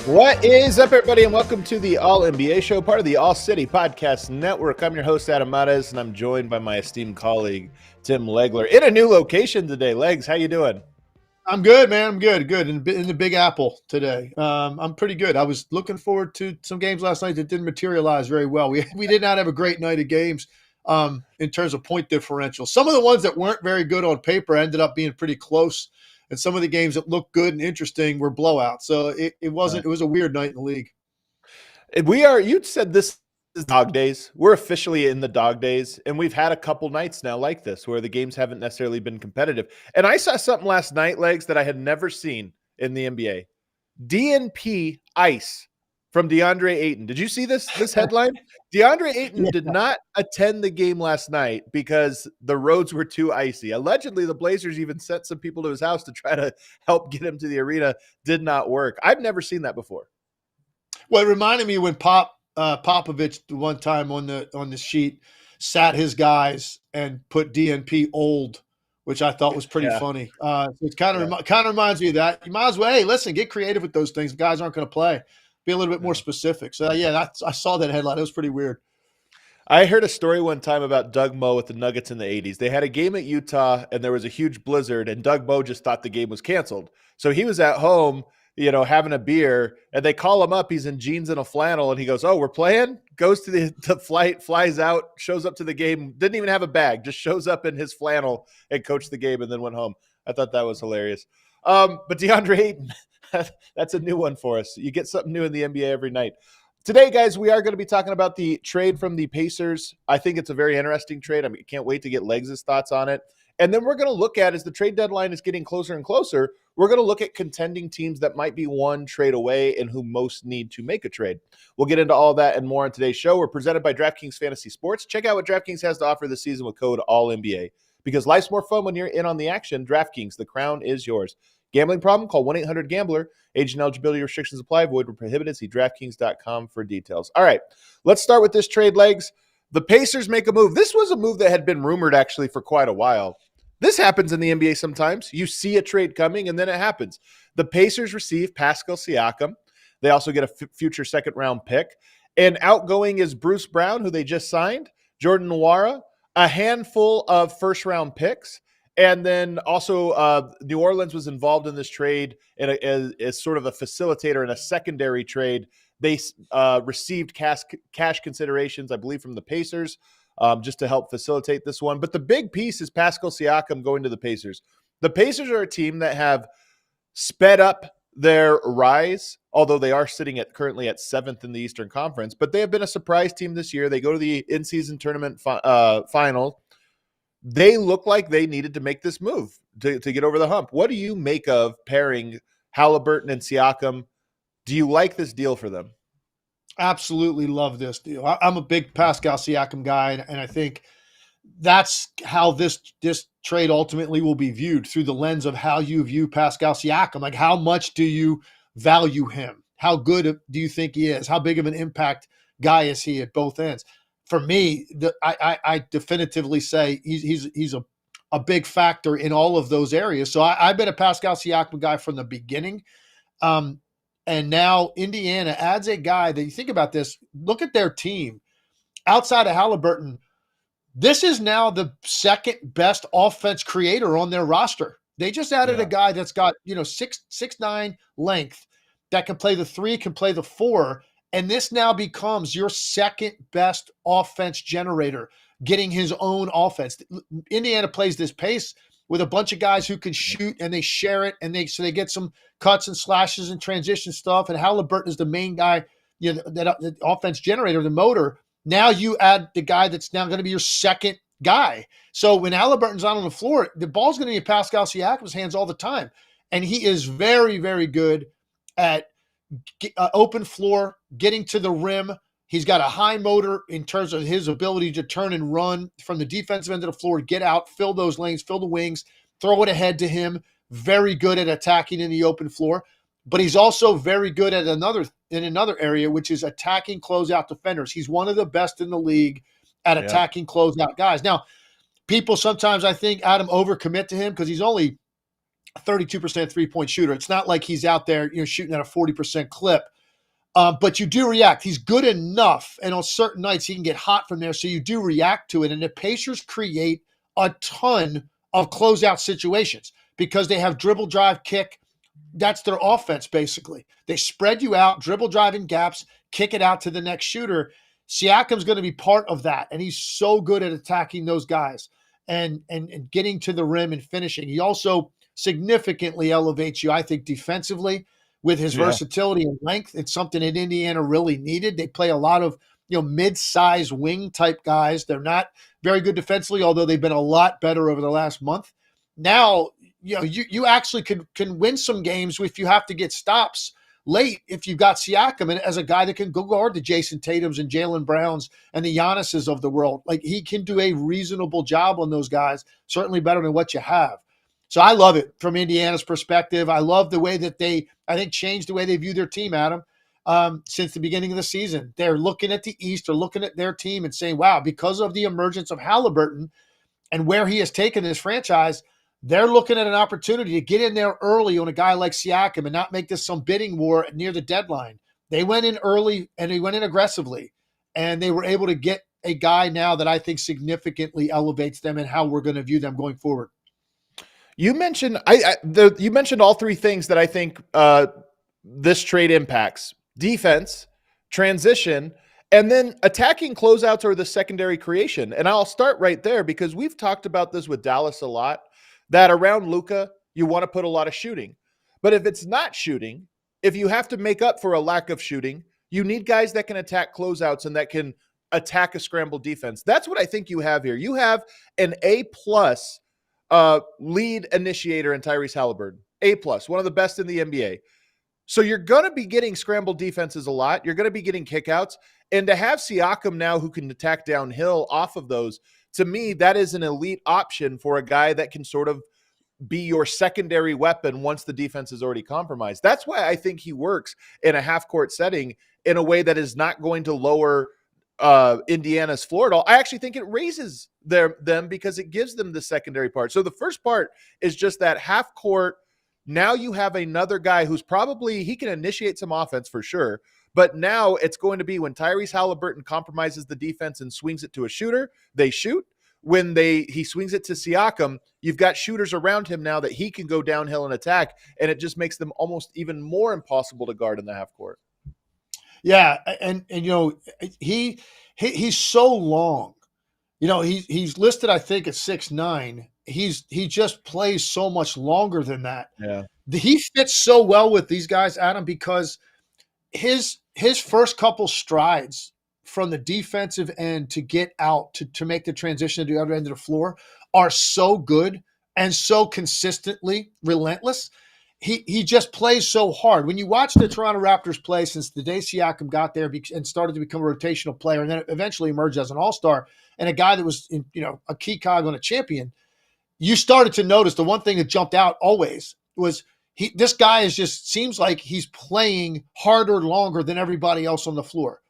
What is up, everybody, and welcome to the All-NBA Show, part of the All-City Podcast Network. I'm your host, Adam Mares, and I'm joined by my esteemed colleague, Tim Legler, in a new location today. Legs, how you doing? I'm good, man. I'm good. In the Big Apple today. I'm pretty good. I was looking forward to some games last night that didn't materialize very well. We did not have a great night of games in terms of point differential. Some of the ones that weren't very good on paper ended up being pretty close. And some of the games that looked good and interesting were blowouts. So it wasn't. It was a weird night in the league. You said this is dog days. We're officially in the dog days, and we've had a couple nights now like this where the games haven't necessarily been competitive. And I saw something last night, Legs, that I had never seen in the NBA. DNP ice from DeAndre Ayton. Did you see this headline? DeAndre Ayton did not attend the game last night because the roads were too icy. Allegedly, the Blazers even sent some people to his house to try to help get him to the arena. Did not work. I've never seen that before. Well, it reminded me when Popovich one time on the sheet sat his guys and put DNP old, which I thought was pretty funny. So it kind of reminds me of that. You might as well, hey, listen, get creative with those things. The guys aren't going to play. Be a little bit more specific. So, I saw that headline. It was pretty weird. I heard a story one time about Doug Moe with the Nuggets in the 80s. They had a game at Utah, and there was a huge blizzard, and Doug Moe just thought the game was canceled. So he was at home, having a beer, and they call him up. He's in jeans and a flannel, and he goes, "Oh, we're playing?" Goes to the flight, flies out, shows up to the game, didn't even have a bag, just shows up in his flannel and coached the game and then went home. I thought that was hilarious. But DeAndre Ayton, that's a new one for us. You get something new in the NBA every night. Today, guys, we are going to be talking about the trade from the Pacers. I think it's a very interesting trade. I can't wait to get Legs' thoughts on it. And then we're going to look at, as the trade deadline is getting closer and closer, we're going to look at contending teams that might be one trade away and who most need to make a trade. We'll get into all that and more on today's show. We're presented by DraftKings Fantasy Sports. Check out what DraftKings has to offer this season with code ALLNBA. Because life's more fun when you're in on the action. DraftKings, the crown is yours. Gambling problem? Call 1-800-GAMBLER. Age and eligibility restrictions apply. Void where prohibited. See DraftKings.com for details. All right, let's start with this trade, Legs. The Pacers make a move. This was a move that had been rumored actually for quite a while. This happens in the NBA sometimes. You see a trade coming, and then it happens. The Pacers receive Pascal Siakam. They also get a future second-round pick. And outgoing is Bruce Brown, who they just signed, Jordan Nwora, a handful of first-round picks. And then also New Orleans was involved in this trade as sort of a facilitator in a secondary trade. They received cash considerations, I believe, from the Pacers just to help facilitate this one. But the big piece is Pascal Siakam going to the Pacers. The Pacers are a team that have sped up their rise, although they are sitting currently at 7th in the Eastern Conference. But they have been a surprise team this year. They go to the in-season tournament final. They look like they needed to make this move to get over the hump. What do you make of pairing Halliburton and Siakam? Do you like this deal for them? Absolutely love this deal. I'm a big Pascal Siakam guy, and I think that's how this trade ultimately will be viewed, through the lens of how you view Pascal Siakam. Like, how much do you value him? How good do you think he is? How big of an impact guy is he at both ends? For me, I definitively say he's a big factor in all of those areas. So I've been a Pascal Siakam guy from the beginning. And now Indiana adds a guy that, you think about this, look at their team. Outside of Halliburton, this is now the second best offense creator on their roster. They just added a guy that's got 6'9" length, that can play the 3, can play the 4. And this now becomes your second best offense generator, getting his own offense. Indiana plays this pace with a bunch of guys who can shoot, and they share it, and they get some cuts and slashes and transition stuff. And Halliburton is the main guy, that the offense generator, the motor. Now you add the guy that's now going to be your second guy. So when Halliburton's not on the floor, the ball's going to be in Pascal Siakam's hands all the time. And he is very, very good at open floor, getting to the rim. He's got a high motor in terms of his ability to turn and run from the defensive end of the floor, get out, fill those lanes, fill the wings, throw it ahead to him. Very good at attacking in the open floor. But he's also very good at another area, which is attacking closeout defenders. He's one of the best in the league at attacking closeout guys. Now, people sometimes, I think, Adam, overcommit to him because he's only 32% three-point shooter. It's not like he's out there, shooting at a 40% clip. But you do react. He's good enough, and on certain nights he can get hot from there, so you do react to it. And the Pacers create a ton of closeout situations because they have dribble, drive, kick. That's their offense, basically. They spread you out, dribble, drive in gaps, kick it out to the next shooter. Siakam's going to be part of that, and he's so good at attacking those guys and getting to the rim and finishing. He also significantly elevates you, I think, defensively with his versatility and length. It's something that Indiana really needed. They play a lot of mid-size wing type guys. They're not very good defensively, although they've been a lot better over the last month. Now, you actually can win some games if you have to get stops late if you've got Siakam and as a guy that can go guard the Jason Tatums and Jaylen Browns and the Giannis's of the world. Like, he can do a reasonable job on those guys, certainly better than what you have. So I love it from Indiana's perspective. I love the way that they, I think, changed the way they view their team, Adam, since the beginning of the season. They're looking at the East, they're looking at their team and saying, wow, because of the emergence of Halliburton and where he has taken this franchise, they're looking at an opportunity to get in there early on a guy like Siakam and not make this some bidding war near the deadline. They went in early and they went in aggressively, and they were able to get a guy now that I think significantly elevates them and how we're going to view them going forward. You mentioned you mentioned all three things that I think this trade impacts: defense, transition, and then attacking closeouts or the secondary creation. And I'll start right there because we've talked about this with Dallas a lot, that around Luka, you want to put a lot of shooting. But if it's not shooting, if you have to make up for a lack of shooting, you need guys that can attack closeouts and that can attack a scrambled defense. That's what I think you have here. You have an A-plus lead initiator in Tyrese Halliburton. A-plus, one of the best in the NBA. So you're going to be getting scrambled defenses a lot. You're going to be getting kickouts. And to have Siakam now who can attack downhill off of those, to me, that is an elite option for a guy that can sort of be your secondary weapon once the defense is already compromised. That's why I think he works in a half-court setting in a way that is not going to lower Indiana's floor at all. I actually think it raises them because it gives them the secondary part. So the first part is just that half-court. Now you have another guy who's probably, he can initiate some offense for sure, but now it's going to be when Tyrese Halliburton compromises the defense and swings it to a shooter, they shoot. When he swings it to Siakam, you've got shooters around him now that he can go downhill and attack, and it just makes them almost even more impossible to guard in the half court. Yeah, and he's so long. He's listed, I think, at 6'9". He just plays so much longer than that. Yeah. He fits so well with these guys, Adam, because his first couple strides from the defensive end to get out to make the transition to the other end of the floor are so good and so consistently relentless. He just plays so hard. When you watch the Toronto Raptors play since the day Siakam got there and started to become a rotational player, and then eventually emerged as an all-star and a guy that was a key cog on a champion, you started to notice the one thing that jumped out always was this guy seems like he's playing harder, longer than everybody else on the floor.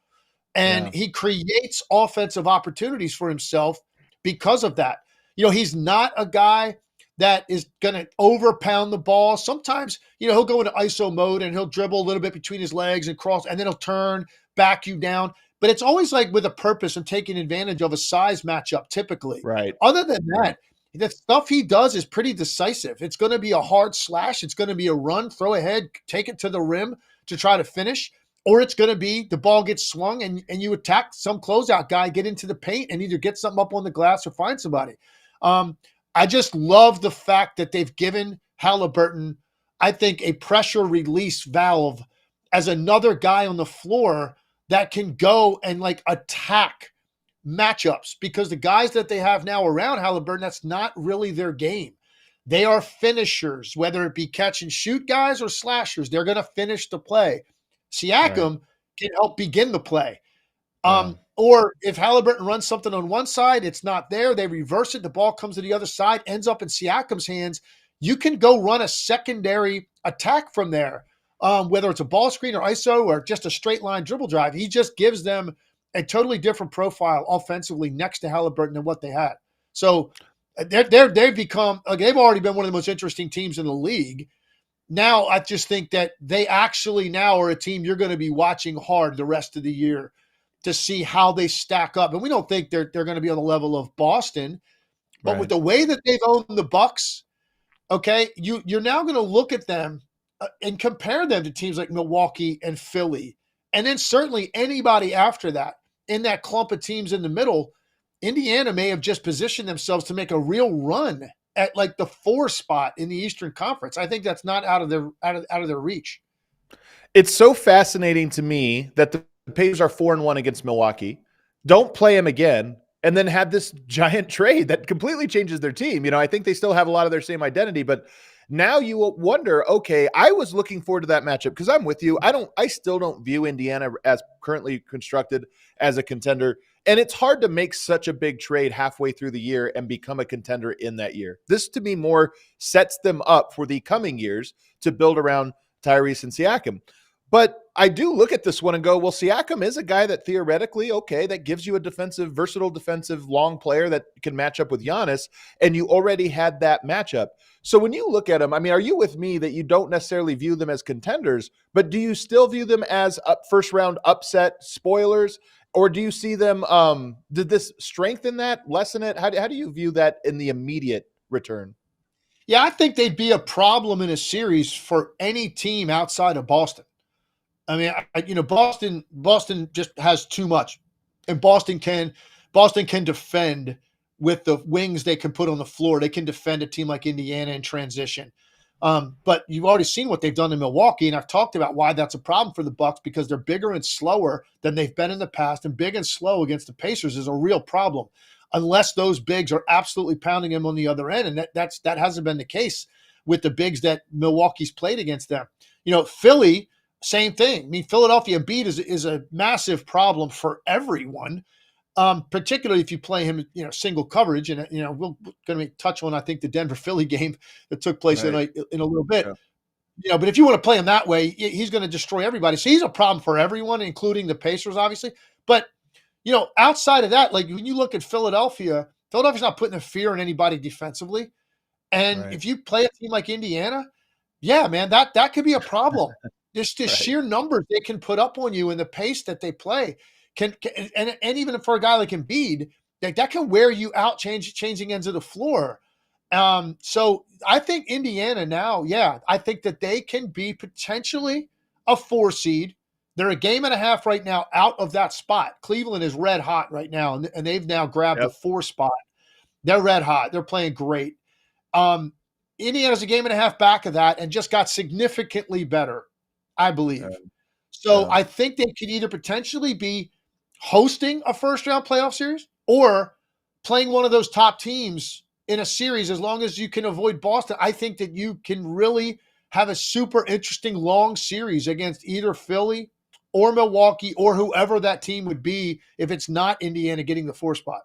And he creates offensive opportunities for himself because of that. He's not a guy that is going to overpound the ball. Sometimes, he'll go into ISO mode and he'll dribble a little bit between his legs and cross, and then he'll turn, back you down. But it's always like with a purpose and taking advantage of a size matchup typically. Right. Other than that, the stuff he does is pretty decisive. It's going to be a hard slash. It's going to be a run, throw ahead, take it to the rim to try to finish. Or it's going to be the ball gets swung and you attack some closeout guy, get into the paint and either get something up on the glass or find somebody. I just love the fact that they've given Halliburton, I think, a pressure release valve as another guy on the floor that can go and attack matchups because the guys that they have now around Halliburton, that's not really their game. They are finishers, whether it be catch and shoot guys or slashers. They're going to finish the play. Right. Siakam can help begin the play. Yeah. Or if Halliburton runs something on one side, it's not there. They reverse it. The ball comes to the other side, ends up in Siakam's hands. You can go run a secondary attack from there, whether it's a ball screen or ISO or just a straight line dribble drive. He just gives them a totally different profile offensively next to Halliburton than what they had. So they've become they've already been one of the most interesting teams in the league. Now I just think that they actually now are a team you're going to be watching hard the rest of the year to see how they stack up. And we don't think they're going to be on the level of Boston, but with Right. the way that they've owned the Bucks, okay, you're now going to look at them and compare them to teams like Milwaukee and Philly, and then certainly anybody after that in that clump of teams in the middle. Indiana may have just positioned themselves to make a real run at like the 4 spot in the Eastern Conference. I think that's not out of their reach. It's so fascinating to me that the Pacers are 4-1 against Milwaukee, don't play them again, and then have this giant trade that completely changes their team. I think they still have a lot of their same identity, but now you wonder, okay, I was looking forward to that matchup because I'm with you. I still don't view Indiana as currently constructed as a contender. And it's hard to make such a big trade halfway through the year and become a contender in that year. This, to me, more sets them up for the coming years to build around Tyrese and Siakam. But I do look at this one and go, well, Siakam is a guy that theoretically, okay, that gives you a versatile defensive long player that can match up with Giannis, and you already had that matchup. So when you look at them, I mean, are you with me that you don't necessarily view them as contenders, but do you still view them as first round upset spoilers? Or do you see them, did this strengthen that, lessen it? How do you view that in the immediate return? Yeah, I think they'd be a problem in a series for any team outside of Boston. I mean, Boston just has too much, and Boston can defend with the wings they can put on the floor. They can defend a team like Indiana in transition. But you've already seen what they've done in Milwaukee, and I've talked about why that's a problem for the Bucks because they're bigger and slower than they've been in the past, and big and slow against the Pacers is a real problem, unless those bigs are absolutely pounding them on the other end, and that hasn't been the case with the bigs that Milwaukee's played against them. Philly. Same thing. I mean, Philadelphia Embiid is a massive problem for everyone, particularly if you play him, single coverage. And, we're going to touch on, I think, the Denver-Philly game that took place tonight in a little bit. Yeah. But if you want to play him that way, he's going to destroy everybody. So he's a problem for everyone, including the Pacers, obviously. But, outside of that, like when you look at Philadelphia's not putting a fear in anybody defensively. And Right. if you play a team like Indiana, yeah, man, that could be a problem. Just the Right. sheer numbers they can put up on you and the pace that they play can and even for a guy like Embiid, that can wear you out changing ends of the floor. So I think Indiana now, yeah, I think that they can be potentially a 4 seed. They're a game and a half right now out of that spot. Cleveland is red hot right now, and they've now grabbed the Yep. 4 spot. They're red hot. They're playing great. Indiana's a game and a half back of that and just got significantly better, I believe. So Yeah. I think they could either potentially be hosting a first round playoff series or playing one of those top teams in a series as long as you can avoid Boston. I think that you can really have a super interesting long series against either Philly or Milwaukee or whoever that team would be if it's not Indiana getting the 4 spot.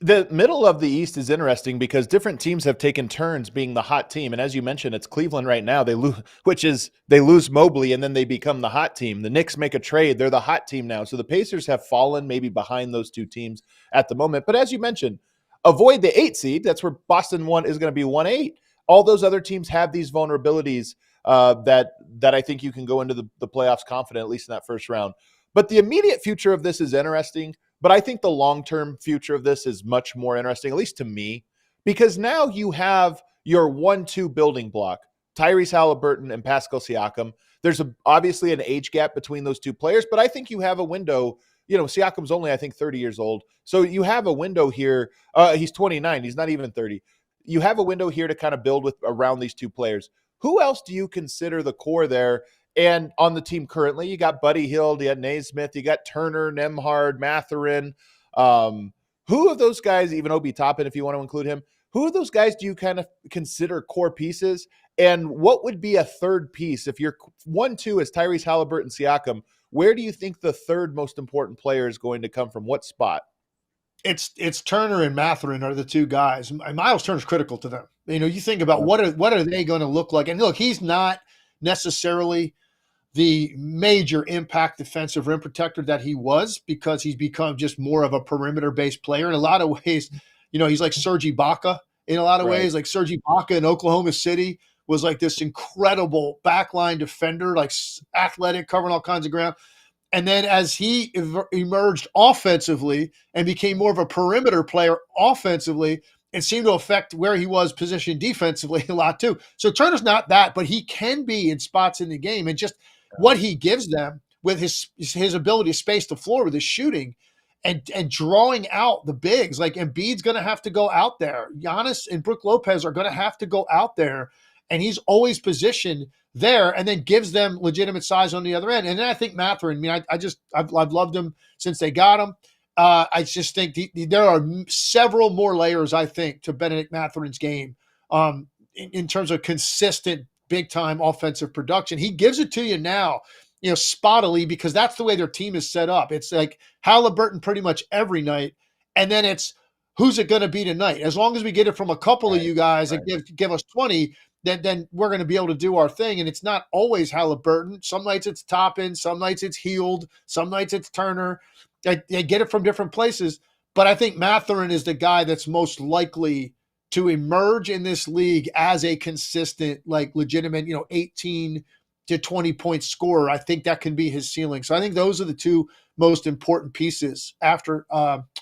The middle of the East is interesting because different teams have taken turns being the hot team. And as you mentioned, it's Cleveland right now. They lose Mobley and then they become the hot team. The Knicks make a trade. They're the hot team now. So the Pacers have fallen maybe behind those two teams at the moment. But as you mentioned, avoid the 8 seed. That's where Boston is going to be 1-8. All those other teams have these vulnerabilities that I think you can go into the playoffs confident, at least in that first round. But the immediate future of this is interesting. But I think the long-term future of this is much more interesting, at least to me, because now you have your 1-2 building block, Tyrese Halliburton and Pascal Siakam. There's obviously an age gap between those two players, but I think you have a window. Siakam's only, I think, 30 years old. So you have a window here. He's 29. He's not even 30. You have a window here to kind of build around these two players. Who else do you consider the core there? And on the team currently, you got Buddy Hield, you got Naismith, you got Turner, Nemhard, Matherin. Who of those guys, even Obi Toppin, if you want to include him, who of those guys do you kind of consider core pieces? And what would be a third piece if you're 1-2 is Tyrese Halliburton, Siakam? Where do you think the third most important player is going to come from? What spot? It's Turner and Mathurin are the two guys. Miles Turner's critical to them. You think about what are they going to look like? And look, he's not necessarily the major impact defensive rim protector that he was, because he's become just more of a perimeter-based player in a lot of ways. He's like Serge Ibaka in a lot of ways. Like Serge Ibaka in Oklahoma City was like this incredible backline defender, like athletic, covering all kinds of ground. And then as he emerged offensively and became more of a perimeter player offensively, it seemed to affect where he was positioned defensively a lot too. So Turner's not that, but he can be in spots in the game. And just what he gives them with his ability to space the floor with his shooting and drawing out the bigs. Like Embiid's going to have to go out there. Giannis and Brook Lopez are going to have to go out there. And he's always positioned there, and then gives them legitimate size on the other end. And then I think Mathurin, I've loved him since they got him. I just think there are several more layers, I think, to Benedict Mathurin's game in terms of consistent big-time offensive production. He gives it to you now, spottily, because that's the way their team is set up. It's like Halliburton pretty much every night, and then it's who's it going to be tonight? As long as we get it from a couple of you guys and give us 20, then we're going to be able to do our thing. And it's not always Halliburton. Some nights it's Toppin, some nights it's Hield, some nights it's Turner. They get it from different places. But I think Mathurin is the guy that's most likely to emerge in this league as a consistent, like legitimate, 18 to 20 point scorer. I think that can be his ceiling. So I think those are the two most important pieces after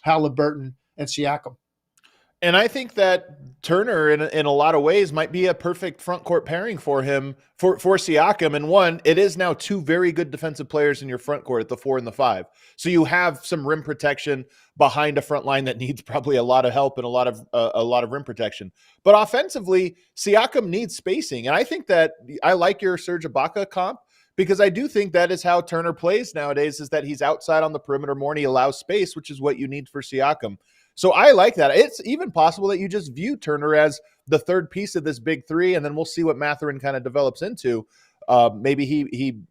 Halliburton and Siakam. And I think that Turner, in a lot of ways, might be a perfect front court pairing for him, for Siakam. And one, it is now two very good defensive players in your front court at the 4 and the 5. So you have some rim protection behind a front line that needs probably a lot of help and a lot of rim protection. But offensively, Siakam needs spacing. And I think that I like your Serge Ibaka comp, because I do think that is how Turner plays nowadays, is that he's outside on the perimeter more and he allows space, which is what you need for Siakam. So I like that. It's even possible that you just view Turner as the third piece of this big three, and then we'll see what Mathurin kind of develops into. Maybe he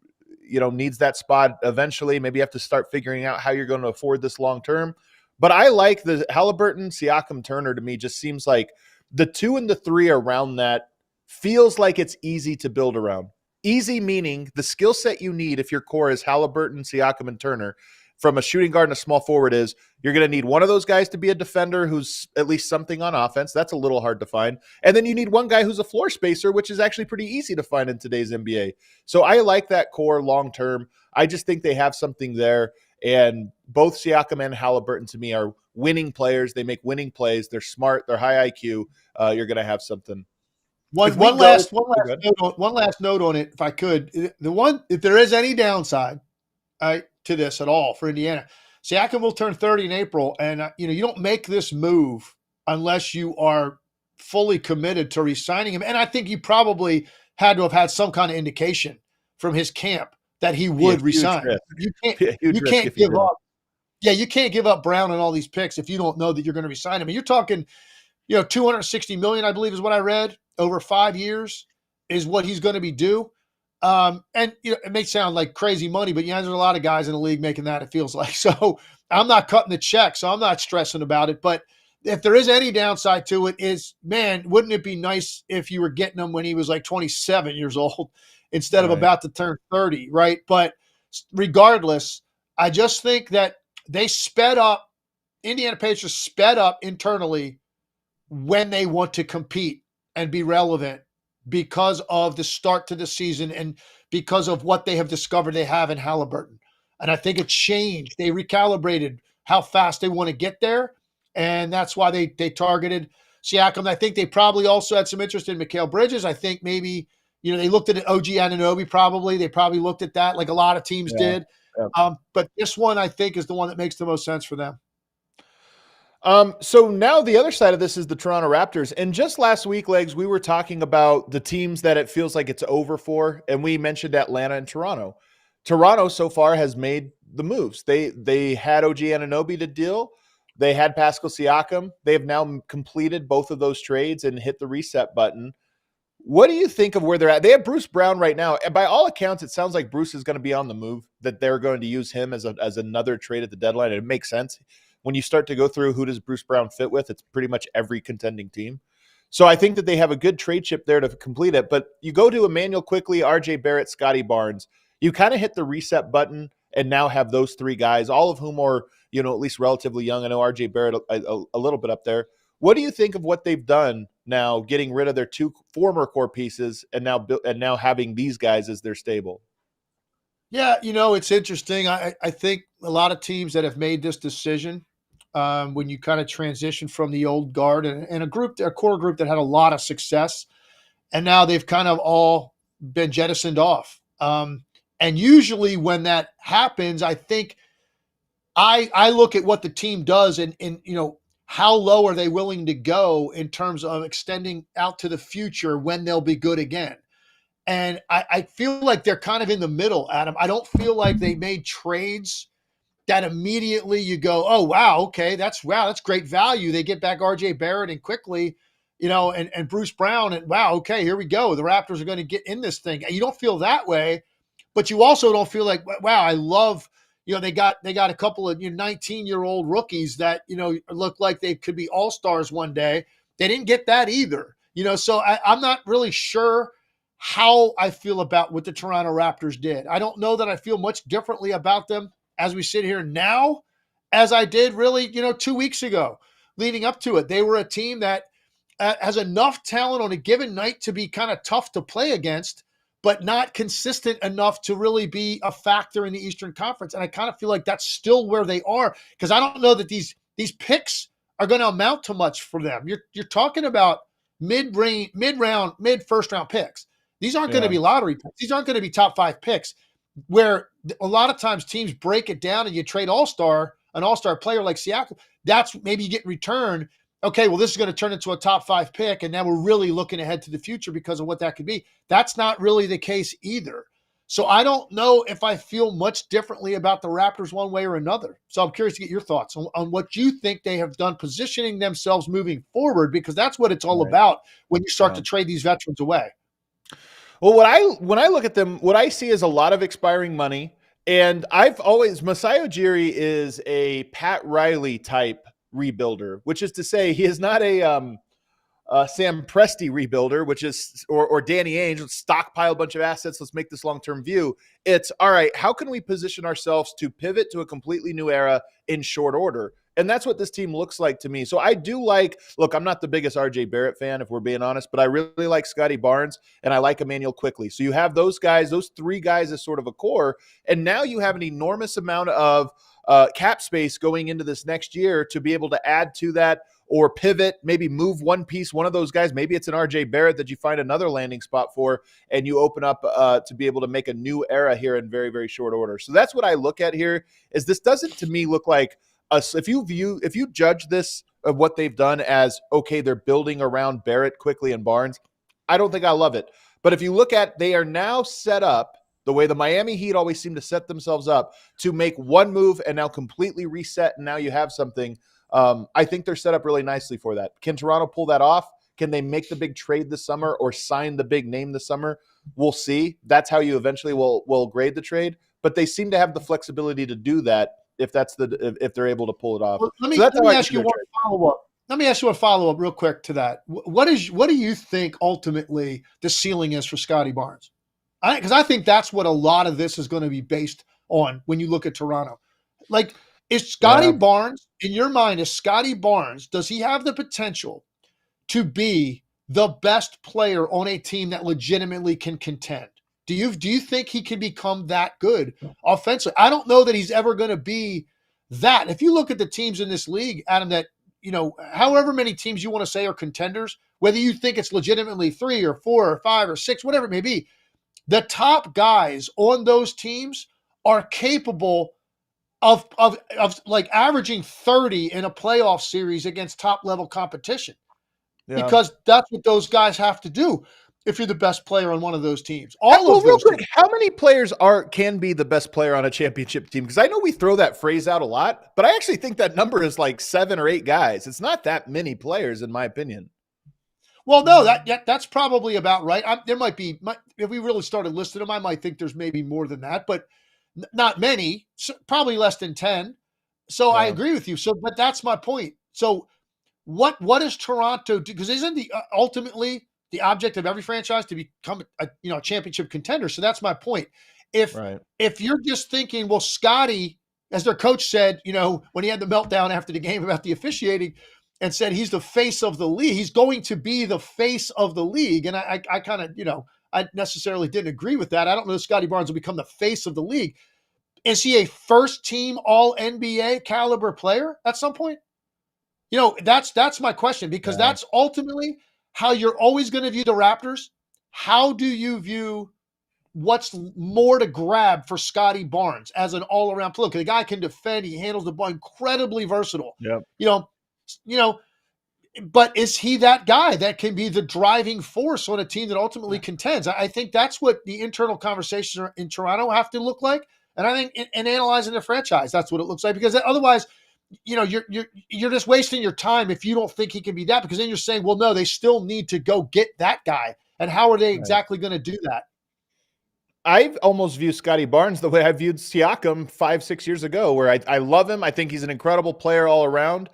needs that spot eventually. Maybe you have to start figuring out how you're going to afford this long term. But I like the Halliburton, Siakam, Turner. To me, just seems like the 2 and the 3 around that feels like it's easy to build around. Easy meaning the skill set you need if your core is Halliburton, Siakam, and Turner. From a shooting guard and a small forward is you're going to need one of those guys to be a defender who's at least something on offense. That's a little hard to find. And then you need one guy who's a floor spacer, which is actually pretty easy to find in today's NBA. So I like that core long term. I just think they have something there. And both Siakam and Halliburton to me are winning players. They make winning plays. They're smart. They're high IQ. You're going to have something. One last note on it, if I could. If there is any downside, to this at all for Indiana, Siakam will turn 30 in April, and you don't make this move unless you are fully committed to re-signing him. And I think he probably had to have had some kind of indication from his camp that he would resign. You can't give up. Yeah, you can't give up Brown and all these picks if you don't know that you're going to resign him. And you're talking, $260 million, I believe, is what I read over 5 years is what he's going to be due. And it may sound like crazy money, but there's a lot of guys in the league making that, it feels like. So I'm not cutting the check, so I'm not stressing about it. But if there is any downside to it is, man, wouldn't it be nice if you were getting him when he was like 27 years old instead of about to turn 30, right? But regardless, I just think that Indiana Pacers sped up internally when they want to compete and be relevant, because of the start to the season and because of what they have discovered they have in Halliburton. And I think it changed. They recalibrated how fast they want to get there, and that's why they targeted Siakam. I think they probably also had some interest in Mikal Bridges. I think maybe, they looked at OG Anunoby probably. They probably looked at that like a lot of teams did. Yeah. But this one, I think, is the one that makes the most sense for them. So now the other side of this is the Toronto Raptors. And just last week, Legs, we were talking about the teams that it feels like it's over for. And we mentioned Atlanta and Toronto. Toronto so far has made the moves. They had OG Anunoby to deal. They had Pascal Siakam. They have now completed both of those trades and hit the reset button. What do you think of where they're at? They have Bruce Brown right now, and by all accounts, it sounds like Bruce is going to be on the move. That they're going to use him as another trade at the deadline, and it makes sense when you start to go through who does Bruce Brown fit with. It's pretty much every contending team. So I think that they have a good trade chip there to complete it. But you go to Emmanuel Quickley, R.J. Barrett, Scotty Barnes. You kind of hit the reset button and now have those three guys, all of whom are at least relatively young. I know R.J. Barrett a little bit up there. What do you think of what they've done now, getting rid of their two former core pieces and now having these guys as their stable? Yeah, it's interesting. I think a lot of teams that have made this decision, when you kind of transition from the old guard and a core group that had a lot of success, and now they've kind of all been jettisoned off. And usually when that happens, I think I look at what the team does and how low are they willing to go in terms of extending out to the future when they'll be good again. And I feel like they're kind of in the middle, Adam. I don't feel like they made trades that immediately you go, oh, wow, okay, that's great value. They get back R.J. Barrett and quickly, and Bruce Brown, and wow, okay, here we go. The Raptors are going to get in this thing. And you don't feel that way, but you also don't feel like, wow, I love, they got a couple of 19-year-old rookies that, look like they could be all-stars one day. They didn't get that either. So I'm not really sure how I feel about what the Toronto Raptors did. I don't know that I feel much differently about them as we sit here now as I did really, 2 weeks ago leading up to it. They were a team that has enough talent on a given night to be kind of tough to play against, but not consistent enough to really be a factor in the Eastern Conference. And I kind of feel like that's still where they are, because I don't know that these picks are going to amount to much for them. You're talking about mid-round, mid-first round picks. These aren't going to be lottery picks. These aren't going to be top 5 picks, where a lot of times teams break it down and you trade an all-star player like Siakam. That's maybe you get in return. Okay, well, this is going to turn into a top 5 pick, and now we're really looking ahead to the future because of what that could be. That's not really the case either. So I don't know if I feel much differently about the Raptors one way or another. So I'm curious to get your thoughts on what you think they have done positioning themselves moving forward, because that's what it's all about when you start to trade these veterans away. Well, when I look at them, what I see is a lot of expiring money. And Masai Ujiri is a Pat Riley type rebuilder, which is to say he is not a Sam Presti rebuilder, which is, or Danny Ainge, let's stockpile a bunch of assets, let's make this long-term view. It's, all right, how can we position ourselves to pivot to a completely new era in short order? And that's what this team looks like to me. So I do look, I'm not the biggest RJ Barrett fan, if we're being honest, but I really like Scotty Barnes and I like Emmanuel Quickley. So you have those guys, those 3 guys as sort of a core. And now you have an enormous amount of cap space going into this next year to be able to add to that or pivot, maybe move one piece, one of those guys. Maybe it's an RJ Barrett that you find another landing spot for, and you open up to be able to make a new era here in very, very short order. So that's what I look at here. Is this doesn't to me look like if you judge this of what they've done as, okay, they're building around Barrett, Quickley, and Barnes, I don't think I love it. But if you look at, they are now set up the way the Miami Heat always seem to set themselves up to make one move and now completely reset, and now you have something. I think they're set up really nicely for that. Can Toronto pull that off? Can they make the big trade this summer or sign the big name this summer? We'll see. That's how you eventually will grade the trade. But they seem to have the flexibility to do that if they're able to pull it off. Well, let me ask you one follow-up. Let me ask you a follow-up real quick to that. What do you think ultimately the ceiling is for Scotty Barnes? Because I think that's what a lot of this is going to be based on when you look at Toronto. Like, is Scotty Barnes, in your mind, does he have the potential to be the best player on a team that legitimately can contend? Do you think he can become that good offensively? I don't know that he's ever going to be that. If you look at the teams in this league, Adam, that, however many teams you want to say are contenders, whether you think it's legitimately 3 or 4 or 5 or 6, whatever it may be, the top guys on those teams are capable of like averaging 30 in a playoff series against top level competition, because that's what those guys have to do. if you're the best player on one of those teams. All Well, of real those quick, teams. how many players can be the best player on a championship team? Because I know we throw that phrase out a lot, but I actually think that number is like 7 or 8 guys. It's not that many players, in my opinion. Well, no, that's probably about right. There might be, if we really started listing them, I might think there's maybe more than that, but not many. So probably less than 10. So I Yeah. agree with you. So, but that's my point. So, what is Toronto do? Because isn't the ultimately the object of every franchise to become a championship contender? So that's my point. If Right. if you're just thinking, well, Scotty, as their coach said, when he had the meltdown after the game about the officiating, and said he's the face of the league, he's going to be the face of the league, and I kind of I necessarily didn't agree with that. I don't know if Scotty Barnes will become the face of the league. Is he a first team All NBA caliber player at some point? That's my question, because Yeah. that's ultimately how you're always going to view the Raptors. How do you view what's more to grab for Scotty Barnes as an all-around player? Because the guy can defend, he handles the ball, incredibly versatile. Yep. You know, you know, but is he that guy that can be the driving force on a team that ultimately contends? I think that's what the internal conversations in Toronto have to look like. And I think in analyzing the franchise, that's what it looks like, because otherwise, you're just wasting your time if you don't think he can be that, because then you're saying, well, no, they still need to go get that guy. And how are they Right. exactly going to do that? I almost view Scotty Barnes the way I viewed Siakam 5-6 years ago, where I love him. I think he's an incredible player all around.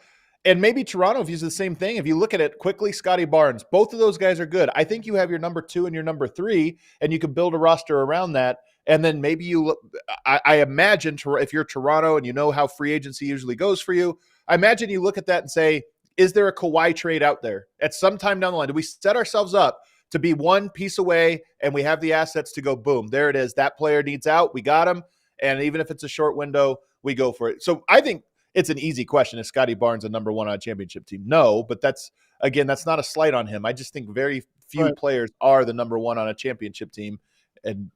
And maybe Toronto views the same thing. If you look at it quickly, Scotty Barnes, both of those guys are good. I think you have your number 2 and your number 3, and you can build a roster around that. And then maybe you look, I imagine if you're Toronto and you know how free agency usually goes for you, I imagine you look at that and say, is there a Kawhi trade out there at some time down the line? Do we set ourselves up to be one piece away and we have the assets to go, boom, there it is. That player needs out. We got him. And even if it's a short window, we go for it. So I think it's an easy question. Is Scotty Barnes a number 1 on a championship team? No, but that's not a slight on him. I just think very few Right. players are the number 1 on a championship team. And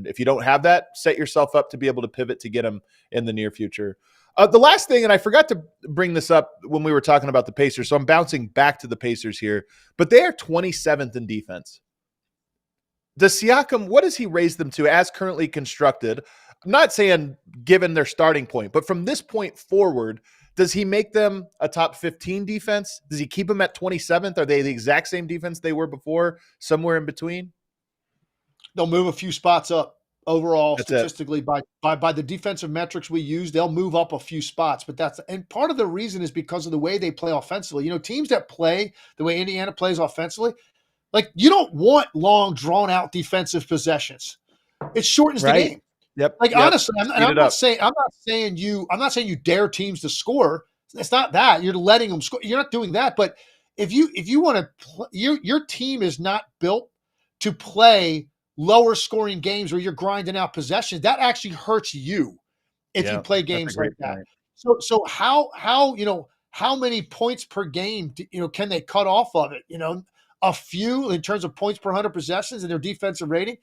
if you don't have that, set yourself up to be able to pivot to get them in the near future. The last thing, and I forgot to bring this up when we were talking about the Pacers, so I'm bouncing back to the Pacers here, but they are 27th in defense. Does Siakam, what does he raise them to as currently constructed? I'm not saying given their starting point, but from this point forward, does he make them a top 15 defense? Does he keep them at 27th? Are they the exact same defense they were before, somewhere in between? They'll move a few spots up overall. That's it. Statistically, by the defensive metrics we use, they'll move up a few spots. But and part of the reason is because of the way they play offensively. Teams that play the way Indiana plays offensively, like, you don't want long, drawn out defensive possessions. It shortens the Right. game. Yep. Like, honestly, I'm not saying you dare teams to score. It's not that you're letting them score. You're not doing that. But if you want to, your team is not built to play lower scoring games where you're grinding out possessions. That actually hurts you if you play games like that. So how many points per game can they cut off of it? A few in terms of points per 100 possessions and their defensive rating.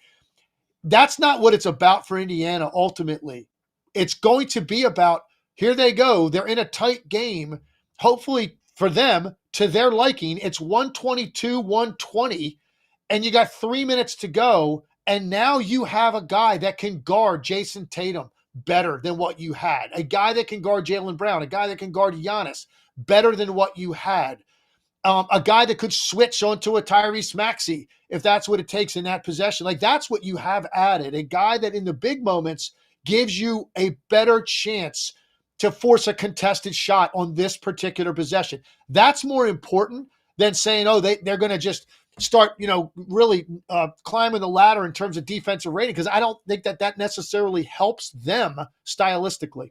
That's not what it's about for Indiana ultimately. It's going to be about, here they go. They're in a tight game. Hopefully for them, to their liking, it's 122-120, and you got 3 minutes to go. And now you have a guy that can guard Jason Tatum better than what you had. A guy that can guard Jaylen Brown. A guy that can guard Giannis better than what you had. A guy that could switch onto a Tyrese Maxey if that's what it takes in that possession. Like, that's what you have added. A guy that in the big moments gives you a better chance to force a contested shot on this particular possession. That's more important than saying, oh, they're going to just start, really climbing the ladder in terms of defensive rating, because I don't think that necessarily helps them stylistically.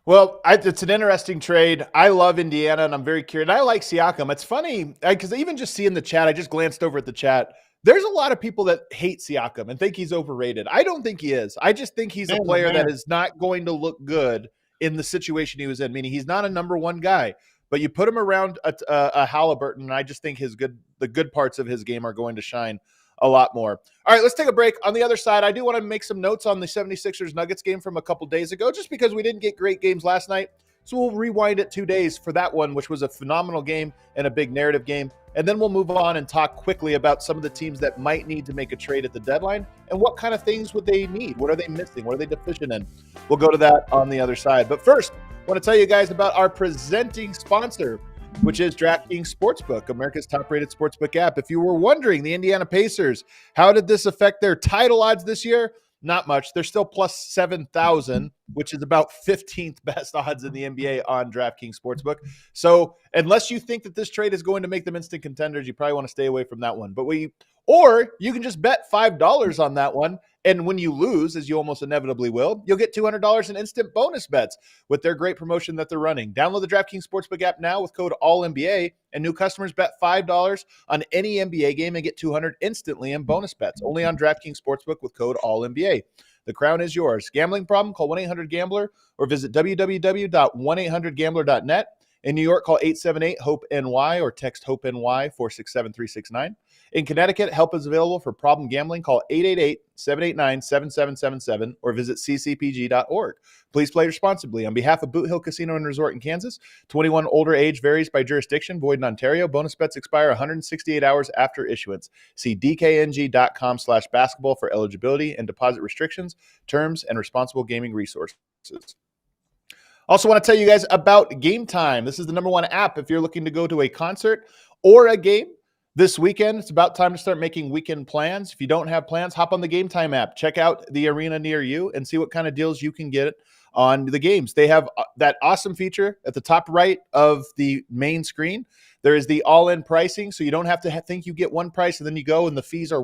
Well, it's an interesting trade. I love Indiana, and I'm very curious. And I like Siakam. It's funny because I even just see in the chat, I just glanced over at the chat. There's a lot of people that hate Siakam and think he's overrated. I don't think he is. I just think he's a player that is not going to look good in the situation he was in, meaning he's not a number 1 guy. But you put him around a Halliburton, and I just think the good parts of his game are going to shine a lot more. All right, let's take a break. On the other side, I do want to make some notes on the 76ers Nuggets game from a couple days ago, just because we didn't get great games last night. So we'll rewind it 2 days for that one, which was a phenomenal game and a big narrative game. and then we'll move on and talk quickly about some of the teams that might need to make a trade at the deadline and what kind of things would they need? What are they missing? What are they deficient in? We'll go to that on the other side. But first, I want to tell you guys about our presenting sponsor, which is DraftKings Sportsbook, America's top-rated sportsbook app. If you were wondering, the Indiana Pacers, how did this affect their title odds this year? Not much. They're still plus 7,000, which is about 15th best odds in the NBA on DraftKings Sportsbook. So unless you think that this trade is going to make them instant contenders, you probably want to stay away from that one. Or you can just bet $5 on that one. And when you lose, as you almost inevitably will, you'll get $200 in instant bonus bets with their great promotion that they're running. Download the DraftKings Sportsbook app now with code ALLNBA, and new customers bet $5 on any NBA game and get $200 instantly in bonus bets. Only on DraftKings Sportsbook with code ALLNBA. The crown is yours. Gambling problem? Call 1-800-GAMBLER or visit www.1800gambler.net. In New York, call 878-HOPE-NY or text HOPE-NY 467-369. In Connecticut, help is available for problem gambling. Call 888-789-7777 or visit ccpg.org. Please play responsibly. On behalf of Boot Hill Casino and Resort in Kansas, 21 older age varies by jurisdiction. Void in Ontario. Bonus bets expire 168 hours after issuance. See dkng.com/basketball for eligibility and deposit restrictions, terms, and responsible gaming resources. Also want to tell you guys about Game Time. This is the #1 app if you're looking to go to a concert or a game this weekend. It's about time to start making weekend plans. If you don't have plans, hop on the Game Time app. Check out the arena near you and see what kind of deals you can get on the games. They have that awesome feature at the top right of the main screen. There is the all-in pricing, so you don't have to think you get one price and then you go and the fees are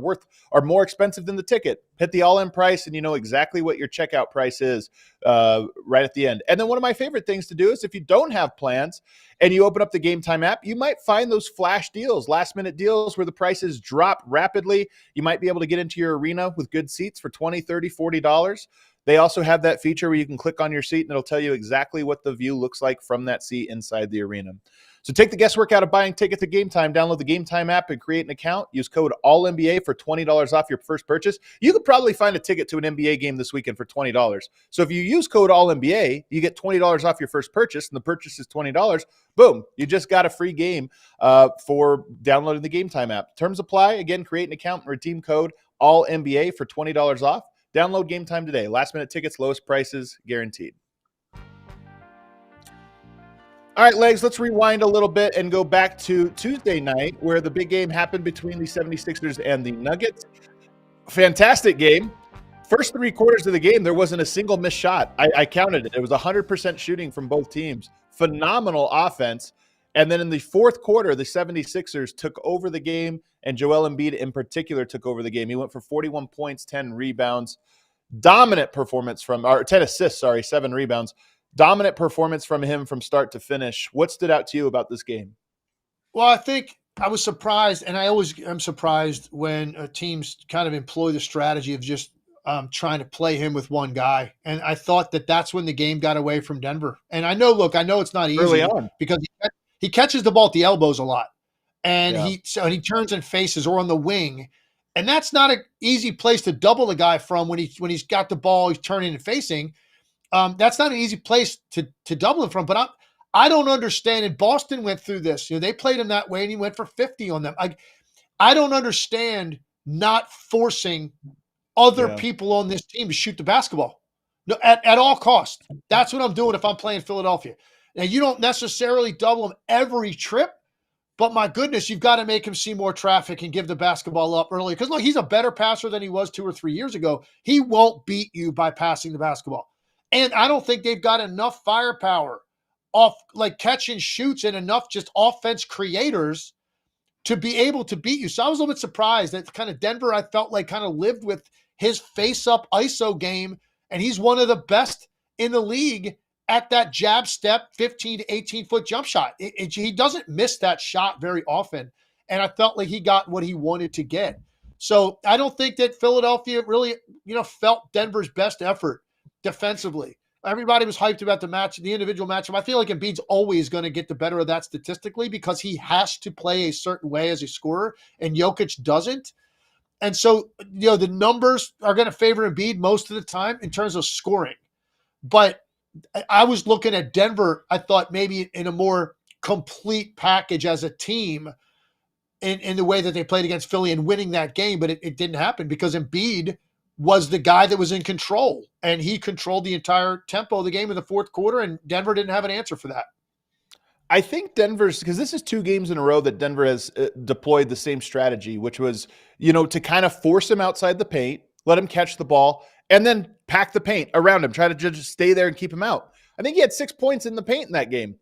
more expensive than the ticket. Hit the all-in price and you know exactly what your checkout price is right at the end. And then one of my favorite things to do is if you don't have plans and you open up the Game Time app, you might find those flash deals, last-minute deals where the prices drop rapidly. You might be able to get into your arena with good seats for $20, $30, $40. They also have that feature where you can click on your seat and it'll tell you exactly what the view looks like from that seat inside the arena. So take the guesswork out of buying tickets to Game Time. Download the Game Time app and create an account. Use code ALLNBA for $20 off your first purchase. You could probably find a ticket to an NBA game this weekend for $20. So if you use code ALLNBA, you get $20 off your first purchase, and the purchase is $20. Boom, you just got a free game for downloading the Game Time app. Terms apply. Again, create an account and redeem code ALLNBA for $20 off. Download Game Time today. Last-minute tickets, lowest prices, guaranteed. All right, Legs, let's rewind a little bit and go back to Tuesday night where the big game happened between the 76ers and the Nuggets. Fantastic game. First 3 quarters of the game, there wasn't a single missed shot. I counted it. It was 100% shooting from both teams. Phenomenal offense. And then in the fourth quarter, the 76ers took over the game, and Joel Embiid in particular took over the game. He went for 41 points, 10 rebounds. Dominant performance 10 assists, 7 rebounds. Dominant performance from him from start to finish. What stood out to you about this game? Well, I think I was surprised, and I always am surprised when teams kind of employ the strategy of just trying to play him with one guy. And I thought that that's when the game got away from Denver. And I know it's not easy early on because he catches the ball at the elbows a lot, and he turns and faces or on the wing, and that's not an easy place to double a guy from when he's got the ball, he's turning and facing. That's not an easy place to double him from, but I don't understand. And Boston went through this. They played him that way, and he went for 50 on them. I don't understand not forcing other people on this team to shoot the basketball at all costs. That's what I'm doing if I'm playing Philadelphia. Now, you don't necessarily double him every trip, but my goodness, you've got to make him see more traffic and give the basketball up early. Because, look, he's a better passer than he was 2 or 3 years ago. He won't beat you by passing the basketball. And I don't think they've got enough firepower off like catch and shoots and enough just offense creators to be able to beat you. So I was a little bit surprised that kind of Denver, I felt like kind of lived with his face-up ISO game, and he's one of the best in the league at that jab step, 15 to 18-foot jump shot. He doesn't miss that shot very often, and I felt like he got what he wanted to get. So I don't think that Philadelphia really, felt Denver's best effort defensively. Everybody was hyped about the individual matchup. I feel like Embiid's always going to get the better of that statistically because he has to play a certain way as a scorer, and Jokic doesn't. And so, the numbers are going to favor Embiid most of the time in terms of scoring. But I was looking at Denver, I thought maybe in a more complete package as a team, in the way that they played against Philly and winning that game, but it didn't happen because Embiid was the guy that was in control, and he controlled the entire tempo of the game in the fourth quarter, and Denver didn't have an answer for that. I think Denver's, because this is 2 games in a row that Denver has deployed the same strategy, which was, to kind of force him outside the paint, let him catch the ball, and then pack the paint around him, try to just stay there and keep him out. I think he had 6 points in the paint in that game.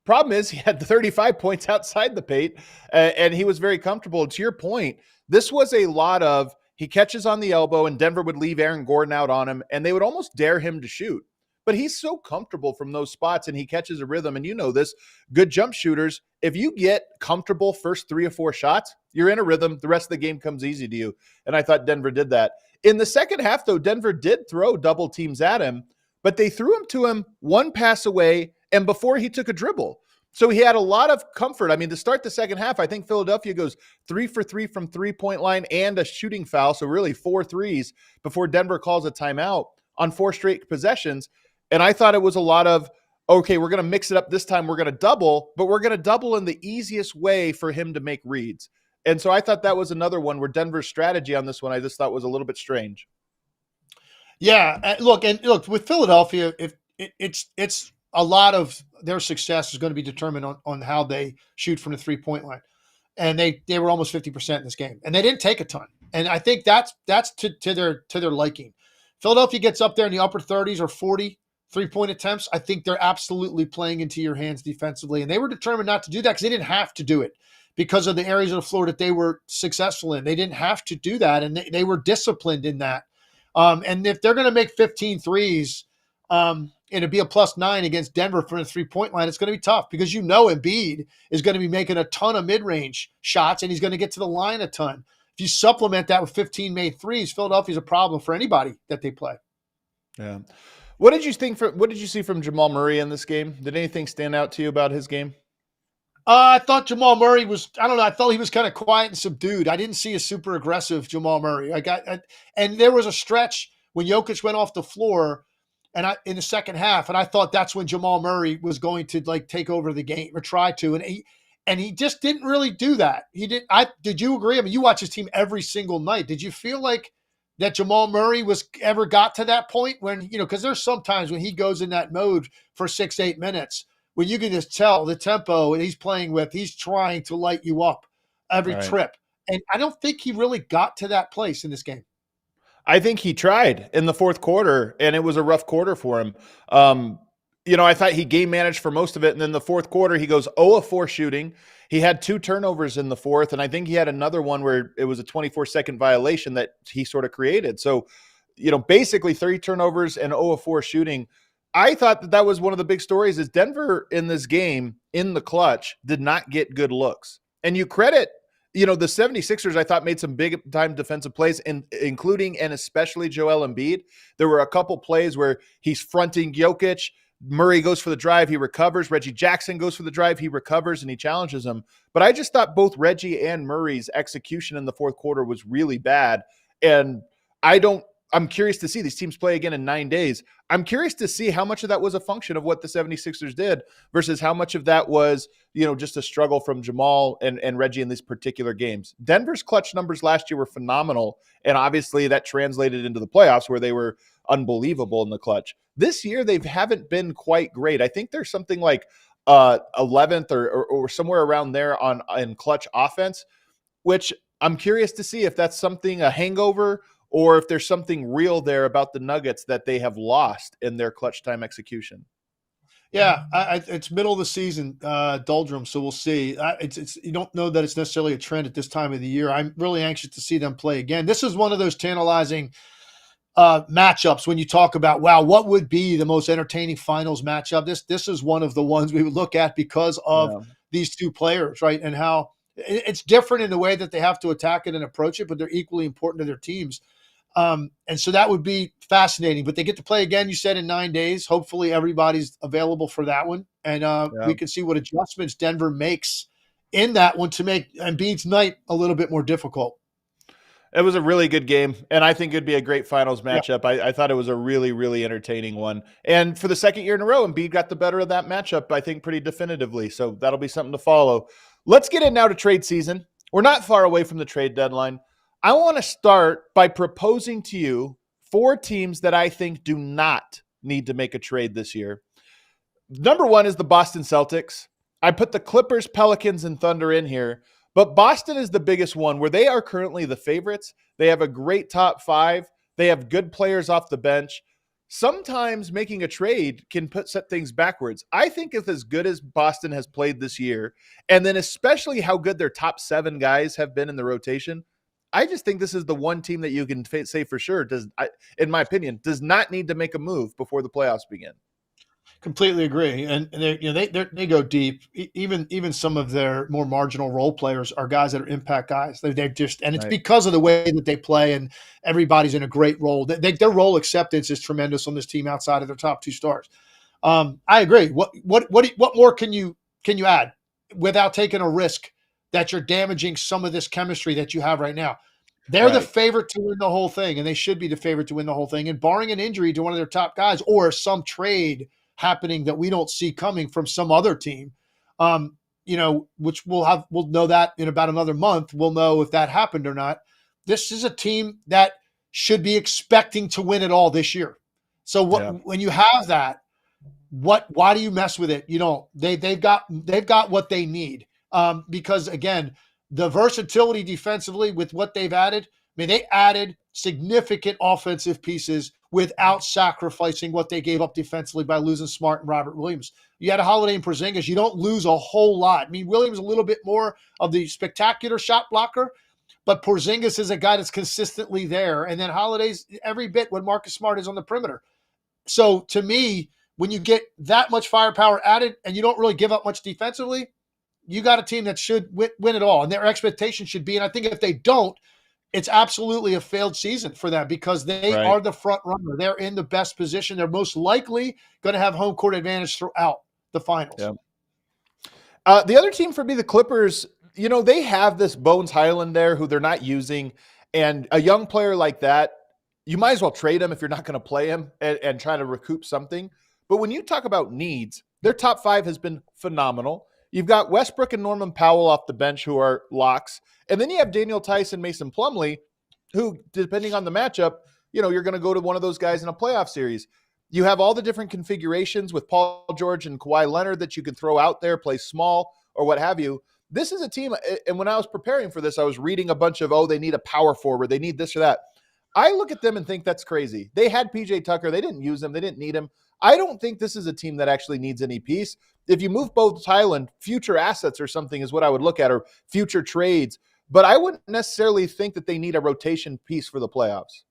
Problem is, he had 35 points outside the paint, and he was very comfortable. To your point, this was a lot of he catches on the elbow, and Denver would leave Aaron Gordon out on him, and they would almost dare him to shoot. But he's so comfortable from those spots, and he catches a rhythm. And this, good jump shooters, if you get comfortable first 3 or 4 shots, you're in a rhythm. The rest of the game comes easy to you. And I thought Denver did that. In the second half, though, Denver did throw double teams at him, but they threw him to him 1 pass away and before he took a dribble. So he had a lot of comfort. I mean, to start the second half, I think Philadelphia goes 3 for 3 from 3-point line and a shooting foul. So really 4 threes before Denver calls a timeout on 4 straight possessions. And I thought it was a lot of, okay, we're going to mix it up this time. We're going to double, but we're going to double in the easiest way for him to make reads. And so I thought that was another one where Denver's strategy on this one, I just thought was a little bit strange. Yeah, look with Philadelphia, if it's a lot of their success is going to be determined on how they shoot from the 3-point line, and they were almost 50% in this game, and they didn't take a ton, and I think that's to their liking. Philadelphia gets up there in the upper 30s or 40 3-point attempts. I think they're absolutely playing into your hands defensively, and they were determined not to do that because they didn't have to do it because of the areas of the floor that they were successful in. They didn't have to do that, and they were disciplined in that. And if they're going to make 15 threes and it'd be a +9 against Denver from the 3-point line, it's going to be tough because Embiid is going to be making a ton of mid-range shots and he's going to get to the line a ton. If you supplement that with 15 made threes, Philadelphia's a problem for anybody that they play. Yeah. What did you see from Jamal Murray in this game? Did anything stand out to you about his game? I thought Jamal Murray I felt he was kind of quiet and subdued. I didn't see a super aggressive Jamal Murray. And there was a stretch when Jokic went off the floor in the second half, and I thought that's when Jamal Murray was going to take over the game or try to, and he just didn't really do that. Did you agree? I mean, you watch his team every single night. Did you feel like that Jamal Murray ever got to that point when, because there's sometimes when he goes in that mode for 6-8 minutes when you can just tell the tempo and he's playing with, he's trying to light you up every trip. And I don't think he really got to that place in this game. I think he tried in the fourth quarter, and it was a rough quarter for him. I thought he game managed for most of it, and then the fourth quarter, he goes 0 of 4 shooting. He had 2 turnovers in the fourth, and I think he had another one where it was a 24-second violation that he sort of created. So, basically 30 turnovers and 0 of 4 shooting. I thought that was one of the big stories is Denver in this game, in the clutch, did not get good looks. And you credit the 76ers, I thought, made some big-time defensive plays, including and especially Joel Embiid. There were a couple plays where he's fronting Jokic. Murray goes for the drive, he recovers. Reggie Jackson goes for the drive, he recovers, and he challenges him. But I just thought both Reggie and Murray's execution in the fourth quarter was really bad. And I'm curious to see these teams play again in 9 days. I'm curious to see how much of that was a function of what the 76ers did versus how much of that was, just a struggle from Jamal and Reggie in these particular games. Denver's clutch numbers last year were phenomenal, and obviously that translated into the playoffs where they were unbelievable in the clutch. This year, they haven't been quite great. I think there's something like 11th or somewhere around there in clutch offense, which I'm curious to see if that's something, a hangover, or if there's something real there about the Nuggets that they have lost in their clutch time execution. Yeah, it's middle of the season doldrum, so we'll see. You don't know that it's necessarily a trend at this time of the year. I'm really anxious to see them play again. This is one of those tantalizing matchups when you talk about, wow, what would be the most entertaining finals matchup? This is one of the ones we would look at because of these two players, right? And how it's different in the way that they have to attack it and approach it, but they're equally important to their teams. And so that would be fascinating, but they get to play again, you said, in 9 days. Hopefully everybody's available for that one. And we can see what adjustments Denver makes in that one to make Embiid's night a little bit more difficult. It was a really good game, and I think it'd be a great finals matchup. Yeah. I thought it was a really, really entertaining one. And for the second year in a row, Embiid got the better of that matchup, I think, pretty definitively. So that'll be something to follow. Let's get in now to trade season. We're not far away from the trade deadline. I want to start by proposing to you 4 teams that I think do not need to make a trade this year. Number 1 is the Boston Celtics. I put the Clippers, Pelicans, and Thunder in here, but Boston is the biggest one where they are currently the favorites. They have a great top 5. They have good players off the bench. Sometimes making a trade can set things backwards. I think if as good as Boston has played this year, and then especially how good their top 7 guys have been in the rotation, I just think this is the one team that you can say for sure in my opinion, does not need to make a move before the playoffs begin. Completely agree, and they go deep. Even some of their more marginal role players are guys that are impact guys. They've just, and it's because of the way that they play, and everybody's in a great role. Their role acceptance is tremendous on this team outside of their top 2 stars. I agree. What more can you add without taking a risk that you're damaging some of this chemistry that you have right now? They're the favorite to win the whole thing, and they should be the favorite to win the whole thing. And barring an injury to one of their top guys or some trade happening that we don't see coming from some other team, which we'll know that in about another month. We'll know if that happened or not. This is a team that should be expecting to win it all this year. So when you have that, why do you mess with it? They've got what they need. Because again, the versatility defensively with what they've added, they added significant offensive pieces without sacrificing what they gave up defensively by losing Smart and Robert Williams. You had a Holiday and Porzingis. You don't lose a whole lot. Williams a little bit more of the spectacular shot blocker, but Porzingis is a guy that's consistently there. And then Holiday's every bit what Marcus Smart is on the perimeter. So to me, when you get that much firepower added and you don't really give up much defensively, you got a team that should win it all. And their expectation should be, and I think if they don't, it's absolutely a failed season for them because they are the front runner. They're in the best position. They're most likely going to have home court advantage throughout the finals. Yeah. The other team for me, the Clippers, they have this Bones Highland there who they're not using. And a young player like that, you might as well trade him if you're not going to play him and try to recoup something. But when you talk about needs, their top 5 has been phenomenal. You've got Westbrook and Norman Powell off the bench who are locks. And then you have Daniel Tice and Mason Plumlee, who, depending on the matchup, you're going to go to one of those guys in a playoff series. You have all the different configurations with Paul George and Kawhi Leonard that you can throw out there, play small or what have you. This is a team, and when I was preparing for this, I was reading a bunch of, they need a power forward, they need this or that. I look at them and think that's crazy. They had PJ Tucker. They didn't use him. They didn't need him. I don't think this is a team that actually needs any piece. If you move Bones Highland, future assets or something is what I would look at, or future trades. But I wouldn't necessarily think that they need a rotation piece for the playoffs.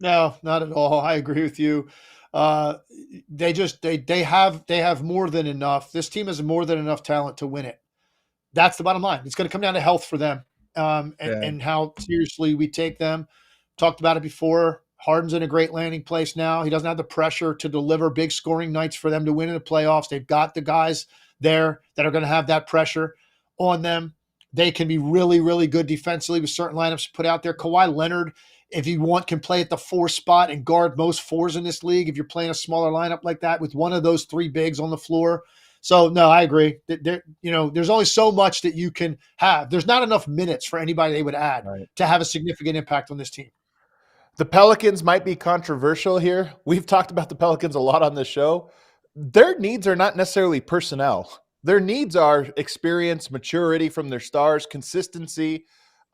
No, not at all. I agree with you. They have more than enough. This team has more than enough talent to win it. That's the bottom line. It's going to come down to health for them and how seriously we take them. Talked about it before. Harden's in a great landing place now. He doesn't have the pressure to deliver big scoring nights for them to win in the playoffs. They've got the guys there that are going to have that pressure on them. They can be really, really good defensively with certain lineups put out there. Kawhi Leonard, if you want, can play at the 4 spot and guard most 4s in this league if you're playing a smaller lineup like that with one of those 3 bigs on the floor. So, no, I agree. There's only so much that you can have. There's not enough minutes for anybody they would add to have a significant impact on this team. The Pelicans might be controversial here. We've talked about the Pelicans a lot on this show. Their needs are not necessarily personnel. Their needs are experience, maturity from their stars, consistency.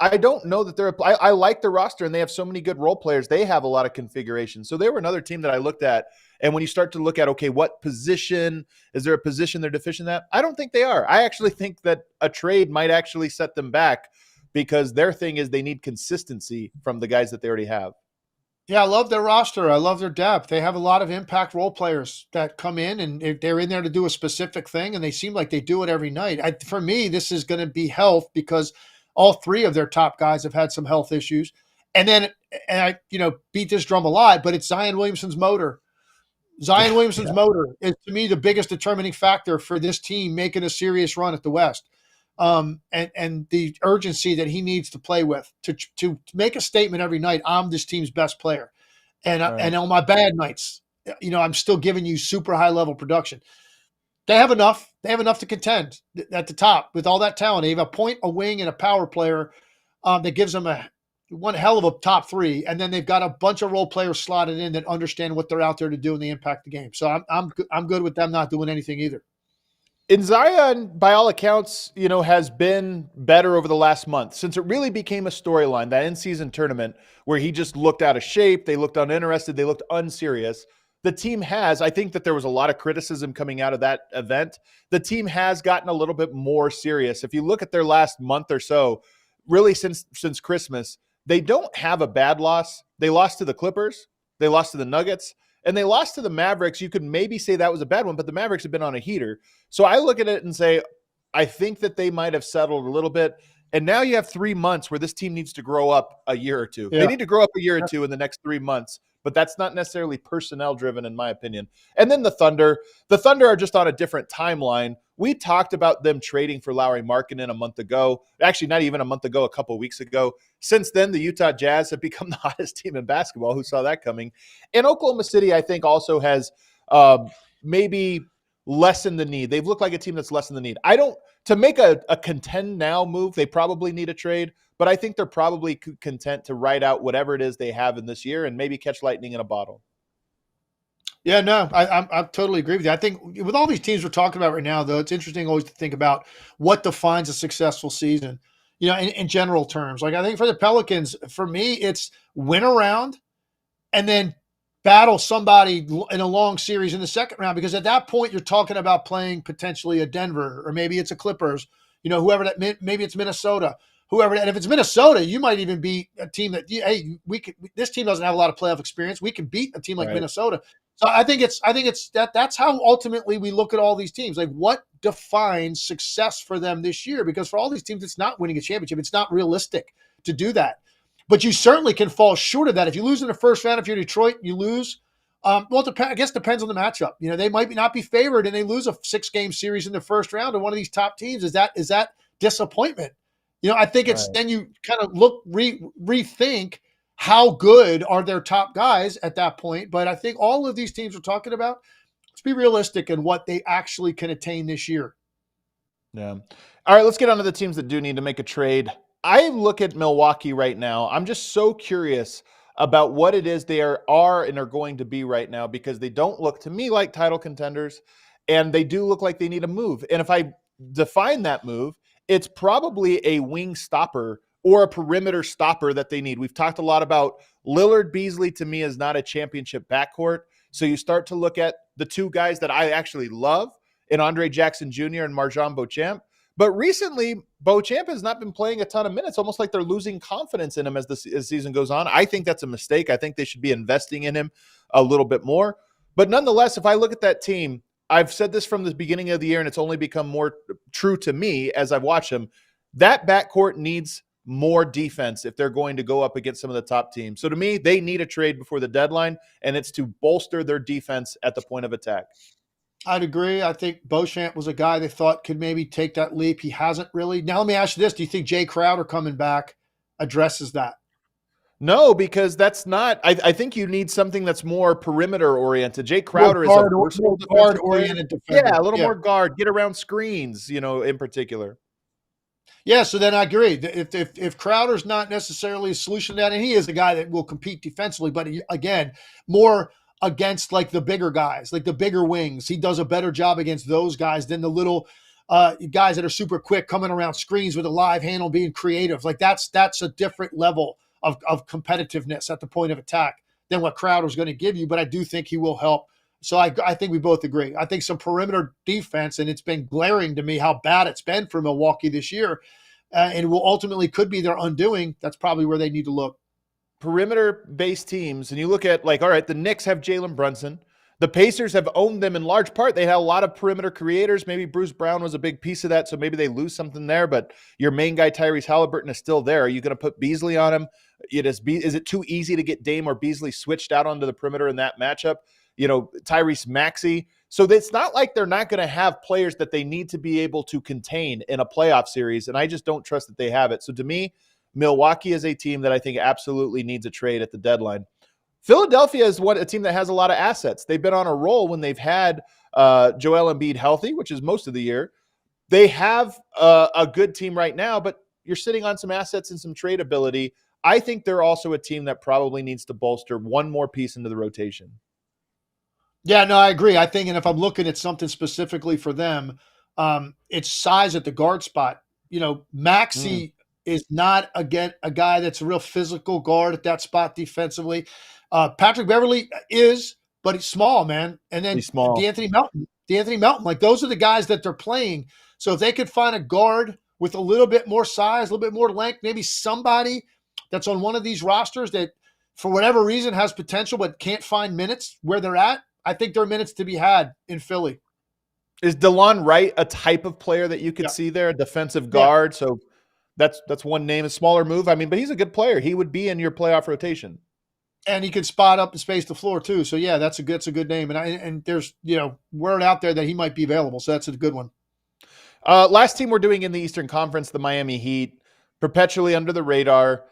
I don't know that I like the roster, and they have so many good role players. They have a lot of configuration. So they were another team that I looked at. And when you start to look at, okay, what position, is there a position they're deficient at? I don't think they are. I actually think that a trade might actually set them back because their thing is they need consistency from the guys that they already have. Yeah, I love their roster. I love their depth. They have a lot of impact role players that come in, and they're in there to do a specific thing, and they seem like they do it every night. For me, this is going to be health because all 3 of their top guys have had some health issues. And then, I beat this drum a lot, but it's Zion Williamson's motor. Zion Williamson's motor is, to me, the biggest determining factor for this team making a serious run at the West. And the urgency that he needs to play with to make a statement every night. I'm this team's best player. And on my bad nights, I'm still giving you super high level production. They have enough. They have enough to contend at the top with all that talent. They have a point, a wing, and a power player that gives them one hell of a top three, and then they've got a bunch of role players slotted in that understand what they're out there to do and they impact the game. So I'm good with them not doing anything either. And Zion, by all accounts, has been better over the last month since it really became a storyline, that in-season tournament where he just looked out of shape. They looked uninterested. They looked unserious. The team has, I think that there was a lot of criticism coming out of that event. The team has gotten a little bit more serious. If you look at their last month or so, really since Christmas, they don't have a bad loss. They lost to the Clippers. They lost to the Nuggets. And they lost to the Mavericks. You could maybe say that was a bad one, but the Mavericks have been on a heater. So I look at it and say, I think that they might have settled a little bit. And now you have 3 months where this team needs to grow up a year or two. Yeah. They need to grow up a year or two in the next 3 months, but that's not necessarily personnel driven, in my opinion. And then the Thunder are just on a different timeline. We talked about them trading for Lauri Markkanen a month ago. Actually, not even a month ago, a couple of weeks ago. Since then, the Utah Jazz have become the hottest team in basketball. Who saw that coming? And Oklahoma City, I think, also has maybe lessened the need. They've looked like a team that's lessened the need. To make a contend now move, they probably need a trade, but I think they're probably content to ride out whatever it is they have in this year and maybe catch lightning in a bottle. Yeah, no, I totally agree with you. I think with all these teams we're talking about right now, though, it's interesting always to think about what defines a successful season, in general terms. Like I think for the Pelicans, for me, it's win a round and then battle somebody in a long series in the second round, because at that point you're talking about playing potentially a Denver, or maybe it's a Clippers, whoever that, maybe it's Minnesota, whoever. And if it's Minnesota, you might even beat a team that, hey, this team doesn't have a lot of playoff experience. We can beat a team like Minnesota. So I think that's how ultimately we look at all these teams. Like, what defines success for them this year? Because for all these teams, it's not winning a championship. It's not realistic to do that. But you certainly can fall short of that. If you lose in the first round, if you're Detroit, you lose. I guess it depends on the matchup. They might not be favored and they lose a 6-game series in the first round of one of these top teams. Is that disappointment? I think it's then you kind of rethink how good are their top guys at that point. But I think all of these teams we're talking about, let's be realistic in what they actually can attain this year. Yeah. All right, let's get on to the teams that do need to make a trade. I look at Milwaukee right now. I'm just so curious about what it is they are and are going to be right now, because they don't look to me like title contenders, and they do look like they need a move. And if I define that move, it's probably a wing stopper or a perimeter stopper that they need. We've talked a lot about Lillard. Beasley to me is not a championship backcourt. So you start to look at the two guys that I actually love in Andre Jackson Jr. and Marjon Beauchamp. But recently, Beauchamp has not been playing a ton of minutes, almost like they're losing confidence in him as the season goes on. I think that's a mistake. I think they should be investing in him a little bit more. But nonetheless, if I look at that team, I've said this from the beginning of the year, and it's only become more true to me as I've watched them. That backcourt needs more defense if they're going to go up against some of the top teams. So to me, they need a trade before the deadline, and it's to bolster their defense at the point of attack. I'd agree. I think Beauchamp was a guy they thought could maybe take that leap. He hasn't really. Now let me ask you this. Do you think Jay Crowder coming back addresses that? No, because that's not. I think you need something that's more perimeter oriented. Jay Crowder is a versatile guard oriented defender. Yeah, a little more guard, get around screens, in particular. Yeah, so then I agree. If Crowder's not necessarily a solution to that, and he is a guy that will compete defensively, but again, more against like the bigger guys, like the bigger wings. He does a better job against those guys than the little guys that are super quick coming around screens with a live handle, being creative. Like that's a different level of competitiveness at the point of attack than what Crowder's going to give you. But I do think he will help. So I think we both agree. I think some perimeter defense, and it's been glaring to me how bad it's been for Milwaukee this year, and will ultimately could be their undoing. That's probably where they need to look. Perimeter-based teams, and you look at all right, the Knicks have Jalen Brunson. The Pacers have owned them in large part. They had a lot of perimeter creators. Maybe Bruce Brown was a big piece of that, so maybe they lose something there, but your main guy, Tyrese Halliburton, is still there. Are you going to put Beasley on him? Is it too easy to get Dame or Beasley switched out onto the perimeter in that matchup? Tyrese Maxey. So it's not like they're not going to have players that they need to be able to contain in a playoff series, and I just don't trust that they have it. So to me, Milwaukee is a team that I think absolutely needs a trade at the deadline. Philadelphia is a team that has a lot of assets. They've been on a roll when they've had Joel Embiid healthy, which is most of the year. They have a good team right now, but you're sitting on some assets and some trade ability. I think they're also a team that probably needs to bolster one more piece into the rotation. Yeah, no, I agree. I think, and if I'm looking at something specifically for them, it's size at the guard spot. Mm, Maxey is not again a guy that's a real physical guard at that spot defensively. Patrick Beverly is, but he's small, man. And then he's small. D'Anthony Melton, like those are the guys that they're playing. So if they could find a guard with a little bit more size, a little bit more length, maybe somebody that's on one of these rosters that, for whatever reason, has potential but can't find minutes where they're at, I think there are minutes to be had in Philly. Is DeLon Wright a type of player that you could Yeah. see there, a defensive Yeah. guard? So that's one name, a smaller move. I mean, but he's a good player. He would be in your playoff rotation. And he could spot up and space the floor too. So yeah, that's a good name. And there's word out there that he might be available. So that's a good one. Last team we're doing in the Eastern Conference, the Miami Heat, perpetually under the radar.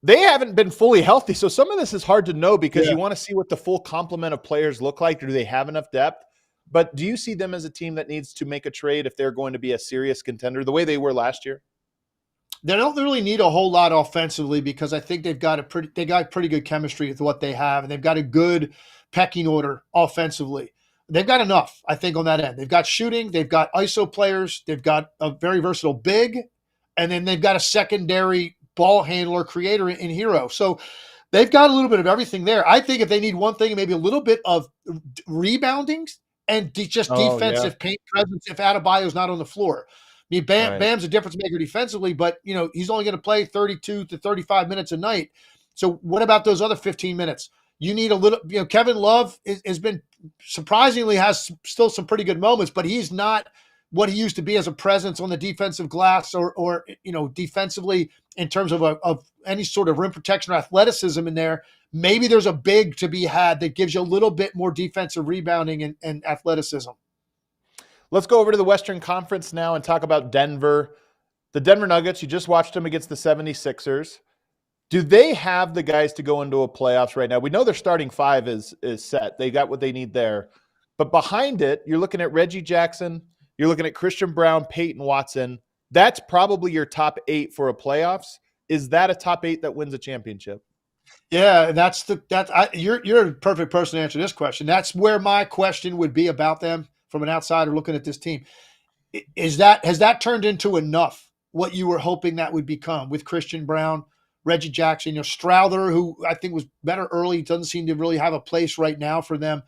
They haven't been fully healthy, so some of this is hard to know because you want to see what the full complement of players look like. Do they have enough depth? But do you see them as a team that needs to make a trade if they're going to be a serious contender the way they were last year? They don't really need a whole lot offensively because I think they got pretty good chemistry with what they have, and they've got a good pecking order offensively. They've got enough, I think, on that end. They've got shooting, they've got ISO players, they've got a very versatile big, and then they've got a secondary ball handler, creator in Hero. So they've got a little bit of everything there. I think if they need one thing, maybe a little bit of rebounding and just defensive paint presence if Adebayo's not on the floor. I mean, Bam's a difference maker defensively, but he's only going to play 32 to 35 minutes a night. So what about those other 15 minutes? You need a little. Kevin Love has been surprisingly has still some pretty good moments, but he's not what he used to be as a presence on the defensive glass or defensively in terms of any sort of rim protection or athleticism in there. Maybe there's a big to be had that gives you a little bit more defensive rebounding and athleticism. Let's go over to the Western Conference now and talk about Denver. The Denver Nuggets, you just watched them against the 76ers. Do they have the guys to go into a playoffs right now? We know their starting five is set. They got what they need there. But behind it, you're looking at Reggie Jackson, you're looking at Christian Brown, Peyton Watson. That's probably your top 8 for a playoffs. Is that a top 8 that wins a championship? Yeah, you're a perfect person to answer this question. That's where my question would be about them from an outsider looking at this team. Has that turned into enough what you were hoping that would become with Christian Brown, Reggie Jackson, Strouder, who I think was better early, doesn't seem to really have a place right now for them.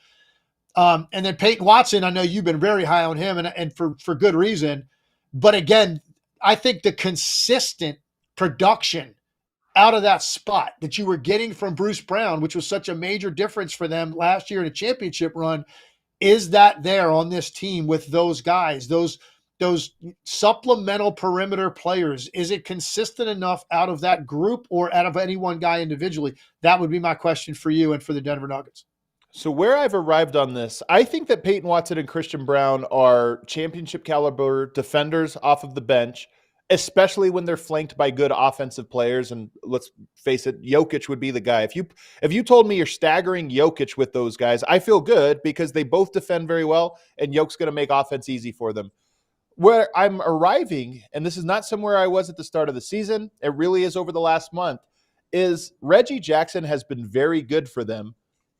And then Peyton Watson, I know you've been very high on him and for good reason. But again, I think the consistent production out of that spot that you were getting from Bruce Brown, which was such a major difference for them last year in a championship run, is that there on this team with those guys, those supplemental perimeter players? Is it consistent enough out of that group or out of any one guy individually? That would be my question for you and for the Denver Nuggets. So where I've arrived on this, I think that Peyton Watson and Christian Brown are championship caliber defenders off of the bench, especially when they're flanked by good offensive players. And let's face it, Jokic would be the guy. If you told me you're staggering Jokic with those guys, I feel good because they both defend very well, and Jokic's going to make offense easy for them. Where I'm arriving, and this is not somewhere I was at the start of the season, it really is over the last month, is Reggie Jackson has been very good for them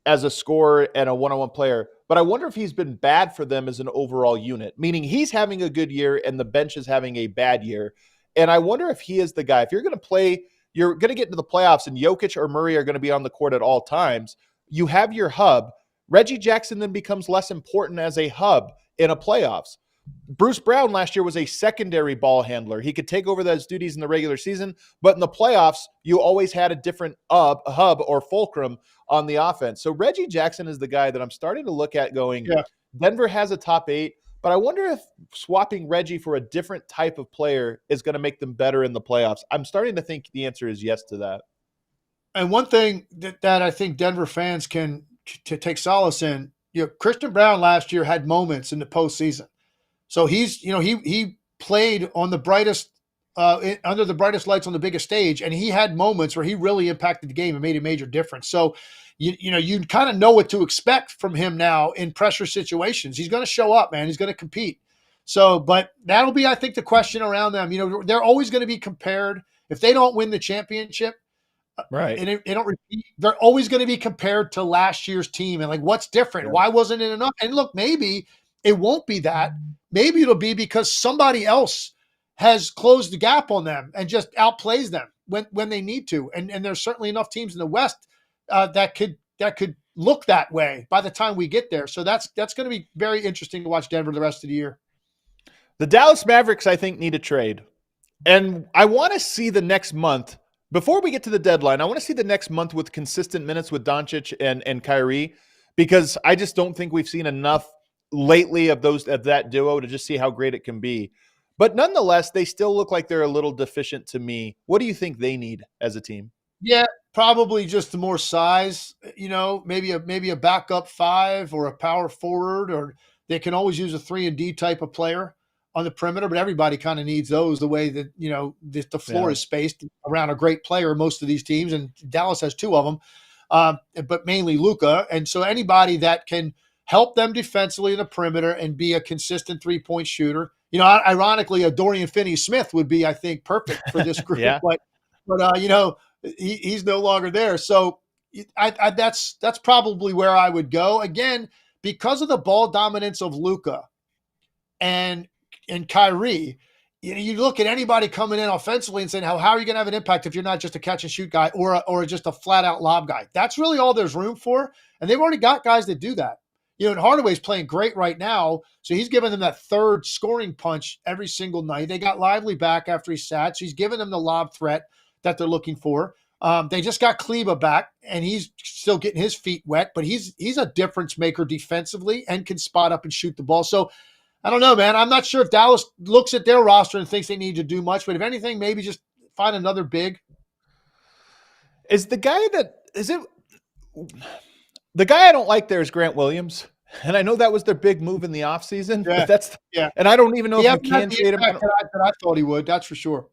as a scorer and a one-on-one player. But I wonder if he's been bad for them as an overall unit, meaning he's having a good year and the bench is having a bad year. And I wonder if he is the guy. If you're going to play, you're going to get into the playoffs and Jokic or Murray are going to be on the court at all times, you have your hub. Reggie Jackson then becomes less important as a hub in a playoffs. Bruce Brown last year was a secondary ball handler. He could take over those duties in the regular season, but in the playoffs, you always had a different hub or fulcrum on the offense. So Reggie Jackson is the guy that I'm starting to look at going, Denver has a top 8, but I wonder if swapping Reggie for a different type of player is going to make them better in the playoffs. I'm starting to think the answer is yes to that. And one thing that I think Denver fans can take solace in, Christian Brown last year had moments in the postseason. So he played on the brightest under the brightest lights on the biggest stage, and he had moments where he really impacted the game and made a major difference. So, you kind of know what to expect from him now in pressure situations. He's going to show up, man. He's going to compete. So, but that'll be, I think, the question around them. They're always going to be compared. If they don't win the championship, Right. and they don't repeat, they're always going to be compared to last year's team. And like, what's different? Yeah. Why wasn't it enough? And look, maybe it won't be that. Maybe it'll be because somebody else has closed the gap on them and just outplays them when they need to. And there's certainly enough teams in the West that could look that way by the time we get there. So that's going to be very interesting to watch Denver the rest of the year. The Dallas Mavericks, I think, need a trade. And I want to see the next month, before we get to the deadline, I want to see the next month with consistent minutes with Doncic and Kyrie, because I just don't think we've seen enough lately of that duo to just see how great it can be. But nonetheless, they still look like they're a little deficient to me. What do you think they need as a team? Yeah, probably just the more size, maybe a backup five or a power forward, or they can always use a 3-and-D type of player on the perimeter, but everybody kind of needs those the way that, the floor is spaced around a great player, most of these teams, and Dallas has 2 of them, but mainly Luka. And so anybody that can help them defensively in the perimeter and be a consistent 3-point shooter, ironically, a Dorian Finney-Smith would be, I think, perfect for this group, Yeah. but he's no longer there. So that's probably where I would go. Again, because of the ball dominance of Luka and Kyrie, you look at anybody coming in offensively and saying, how are you going to have an impact if you're not just a catch and shoot guy or just a flat out lob guy? That's really all there's room for. And they've already got guys that do that. And Hardaway's playing great right now. So he's giving them that third scoring punch every single night. They got Lively back after he sat. So he's giving them the lob threat that they're looking for. They just got Kleba back, and he's still getting his feet wet, but he's a difference maker defensively and can spot up and shoot the ball. So I don't know, man. I'm not sure if Dallas looks at their roster and thinks they need to do much, but if anything, maybe just find another big. The guy I don't like there is Grant Williams. And I know that was their big move in the offseason, but and I don't even know if you can trade him. That I thought he would, that's for sure.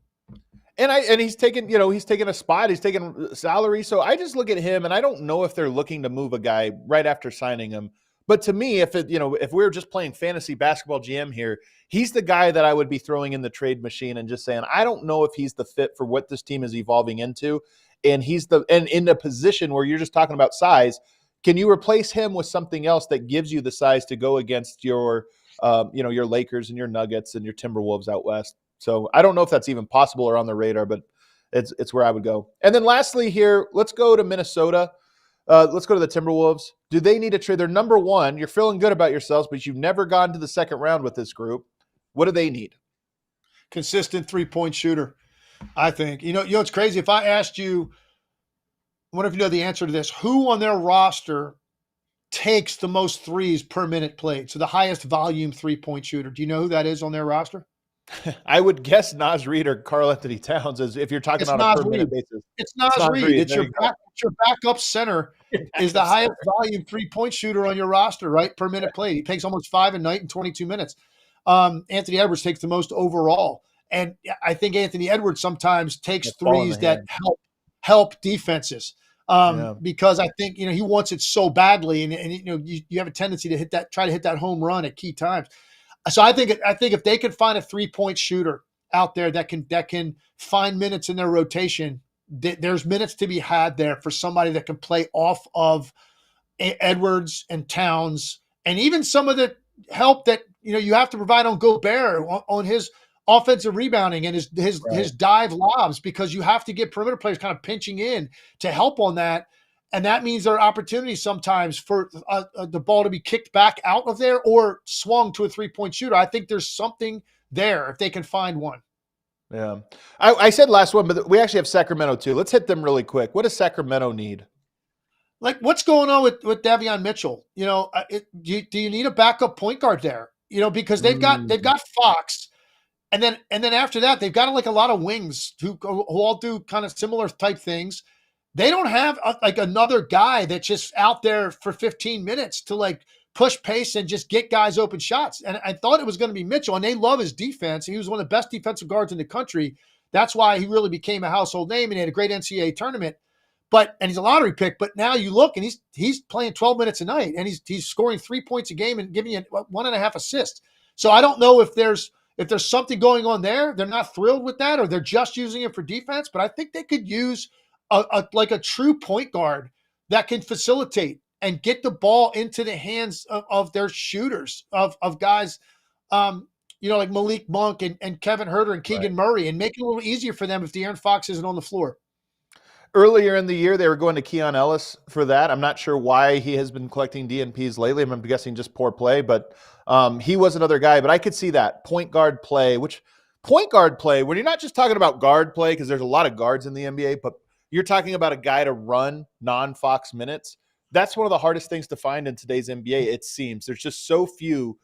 And he's taken a spot, he's taken salary. So I just look at him and I don't know if they're looking to move a guy right after signing him. But to me, if we're just playing fantasy basketball GM here, he's the guy that I would be throwing in the trade machine and just saying, I don't know if he's the fit for what this team is evolving into. And and in a position where you're just talking about size, can you replace him with something else that gives you the size to go against your Lakers and your Nuggets and your Timberwolves out west? So I don't know if that's even possible or on the radar, but it's where I would go. And then lastly here, let's go to Minnesota. Let's go to the Timberwolves. Do they need a trade? They're number 1. You're feeling good about yourselves, but you've never gone to the second round with this group. What do they need? Consistent 3-point shooter, I think. It's crazy. If I asked you, I wonder if you know the answer to this, who on their roster takes the most threes per minute played? So the highest volume 3-point shooter. Do you know who that is on their roster? I would guess Naz Reid or Karl Anthony Towns, as if you're talking on a per minute basis. It's Naz Reid. It's your backup center is the highest volume 3-point shooter on your roster, right? Per minute played. He takes almost 5 a night in 22 minutes. Anthony Edwards takes the most overall. And I think Anthony Edwards sometimes takes threes that help defenses. Because I think, he wants it so badly. And you have a tendency to try to hit that home run at key times. So I think if they could find a 3-point shooter out there that can find minutes in their rotation, there's minutes to be had there for somebody that can play off of Edwards and Towns, and even some of the help that you have to provide on Gobert on his offensive rebounding and his dive lobs, because you have to get perimeter players kind of pinching in to help on that. And that means there are opportunities sometimes for the ball to be kicked back out of there or swung to a 3-point shooter. I think there's something there if they can find one. Yeah. I said last one, but we actually have Sacramento too. Let's hit them really quick. What does Sacramento need? Like, what's going on with Davion Mitchell? Do you need a backup point guard there? Because they've got Fox. And then after that, they've got like a lot of wings who all do kind of similar type things. They don't have like another guy that's just out there for 15 minutes to like push pace and just get guys open shots. And I thought it was going to be Mitchell, and they love his defense. He was one of the best defensive guards in the country. That's why he really became a household name, and he had a great NCAA tournament. And he's a lottery pick. But now you look, and he's playing 12 minutes a night, and he's scoring 3 points a game and giving you 1.5 assists. So I don't know if there's something going on there. They're not thrilled with that, or they're just using it for defense. But I think they could use a true point guard that can facilitate and get the ball into the hands of their shooters, of guys, like Malik Monk and Kevin Huerter and Keegan Murray, and make it a little easier for them if De'Aaron Fox isn't on the floor. Earlier in the year, they were going to Keon Ellis for that. I'm not sure why he has been collecting DNPs lately. I'm guessing just poor play, but he was another guy. But I could see that point guard play, when you're not just talking about guard play, because there's a lot of guards in the NBA, but you're talking about a guy to run non-Fox minutes. That's one of the hardest things to find in today's NBA, it seems. There's just so few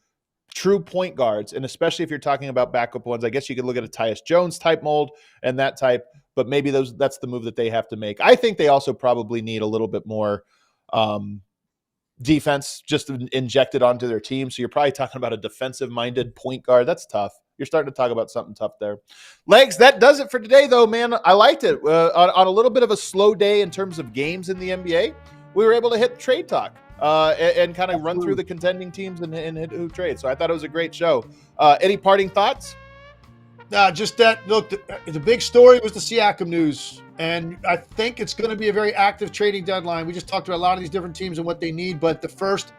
true point guards, and especially if you're talking about backup ones. I guess you could look at a Tyus Jones type mold and that type, but maybe that's the move that they have to make. I think they also probably need a little bit more defense just injected onto their team. So you're probably talking about a defensive-minded point guard. That's tough. You're starting to talk about something tough there. Legs, that does it for today, though, man. I liked it. On a little bit of a slow day in terms of games in the NBA, we were able to hit trade talk and kind of run through the contending teams and hit who trades. So I thought it was a great show. Any parting thoughts? Just that, look, the big story was the Siakam news. And I think it's going to be a very active trading deadline. We just talked about a lot of these different teams and what they need, but the first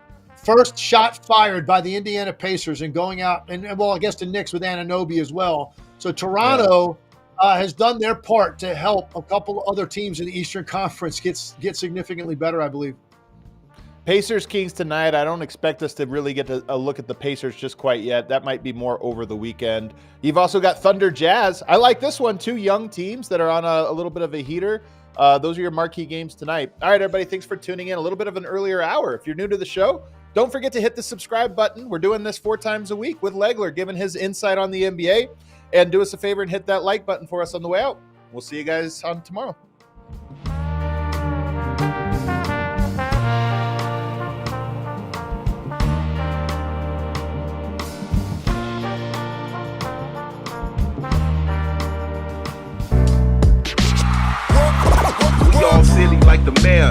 shot fired by the Indiana Pacers and going out, and I guess the Knicks with Anunoby as well. So Toronto has done their part to help a couple of other teams in the Eastern Conference get significantly better, I believe. Pacers Kings tonight. I don't expect us to really get a look at the Pacers just quite yet. That might be more over the weekend. You've also got Thunder Jazz. I like this one. Two young teams that are on a little bit of a heater. Those are your marquee games tonight. All right, everybody. Thanks for tuning in. A little bit of an earlier hour. If you're new to the show, don't forget to hit the subscribe button. We're doing this 4 times a week with Legler, giving his insight on the NBA. And do us a favor and hit that like button for us on the way out. We'll see you guys on tomorrow. Silly like the mayor.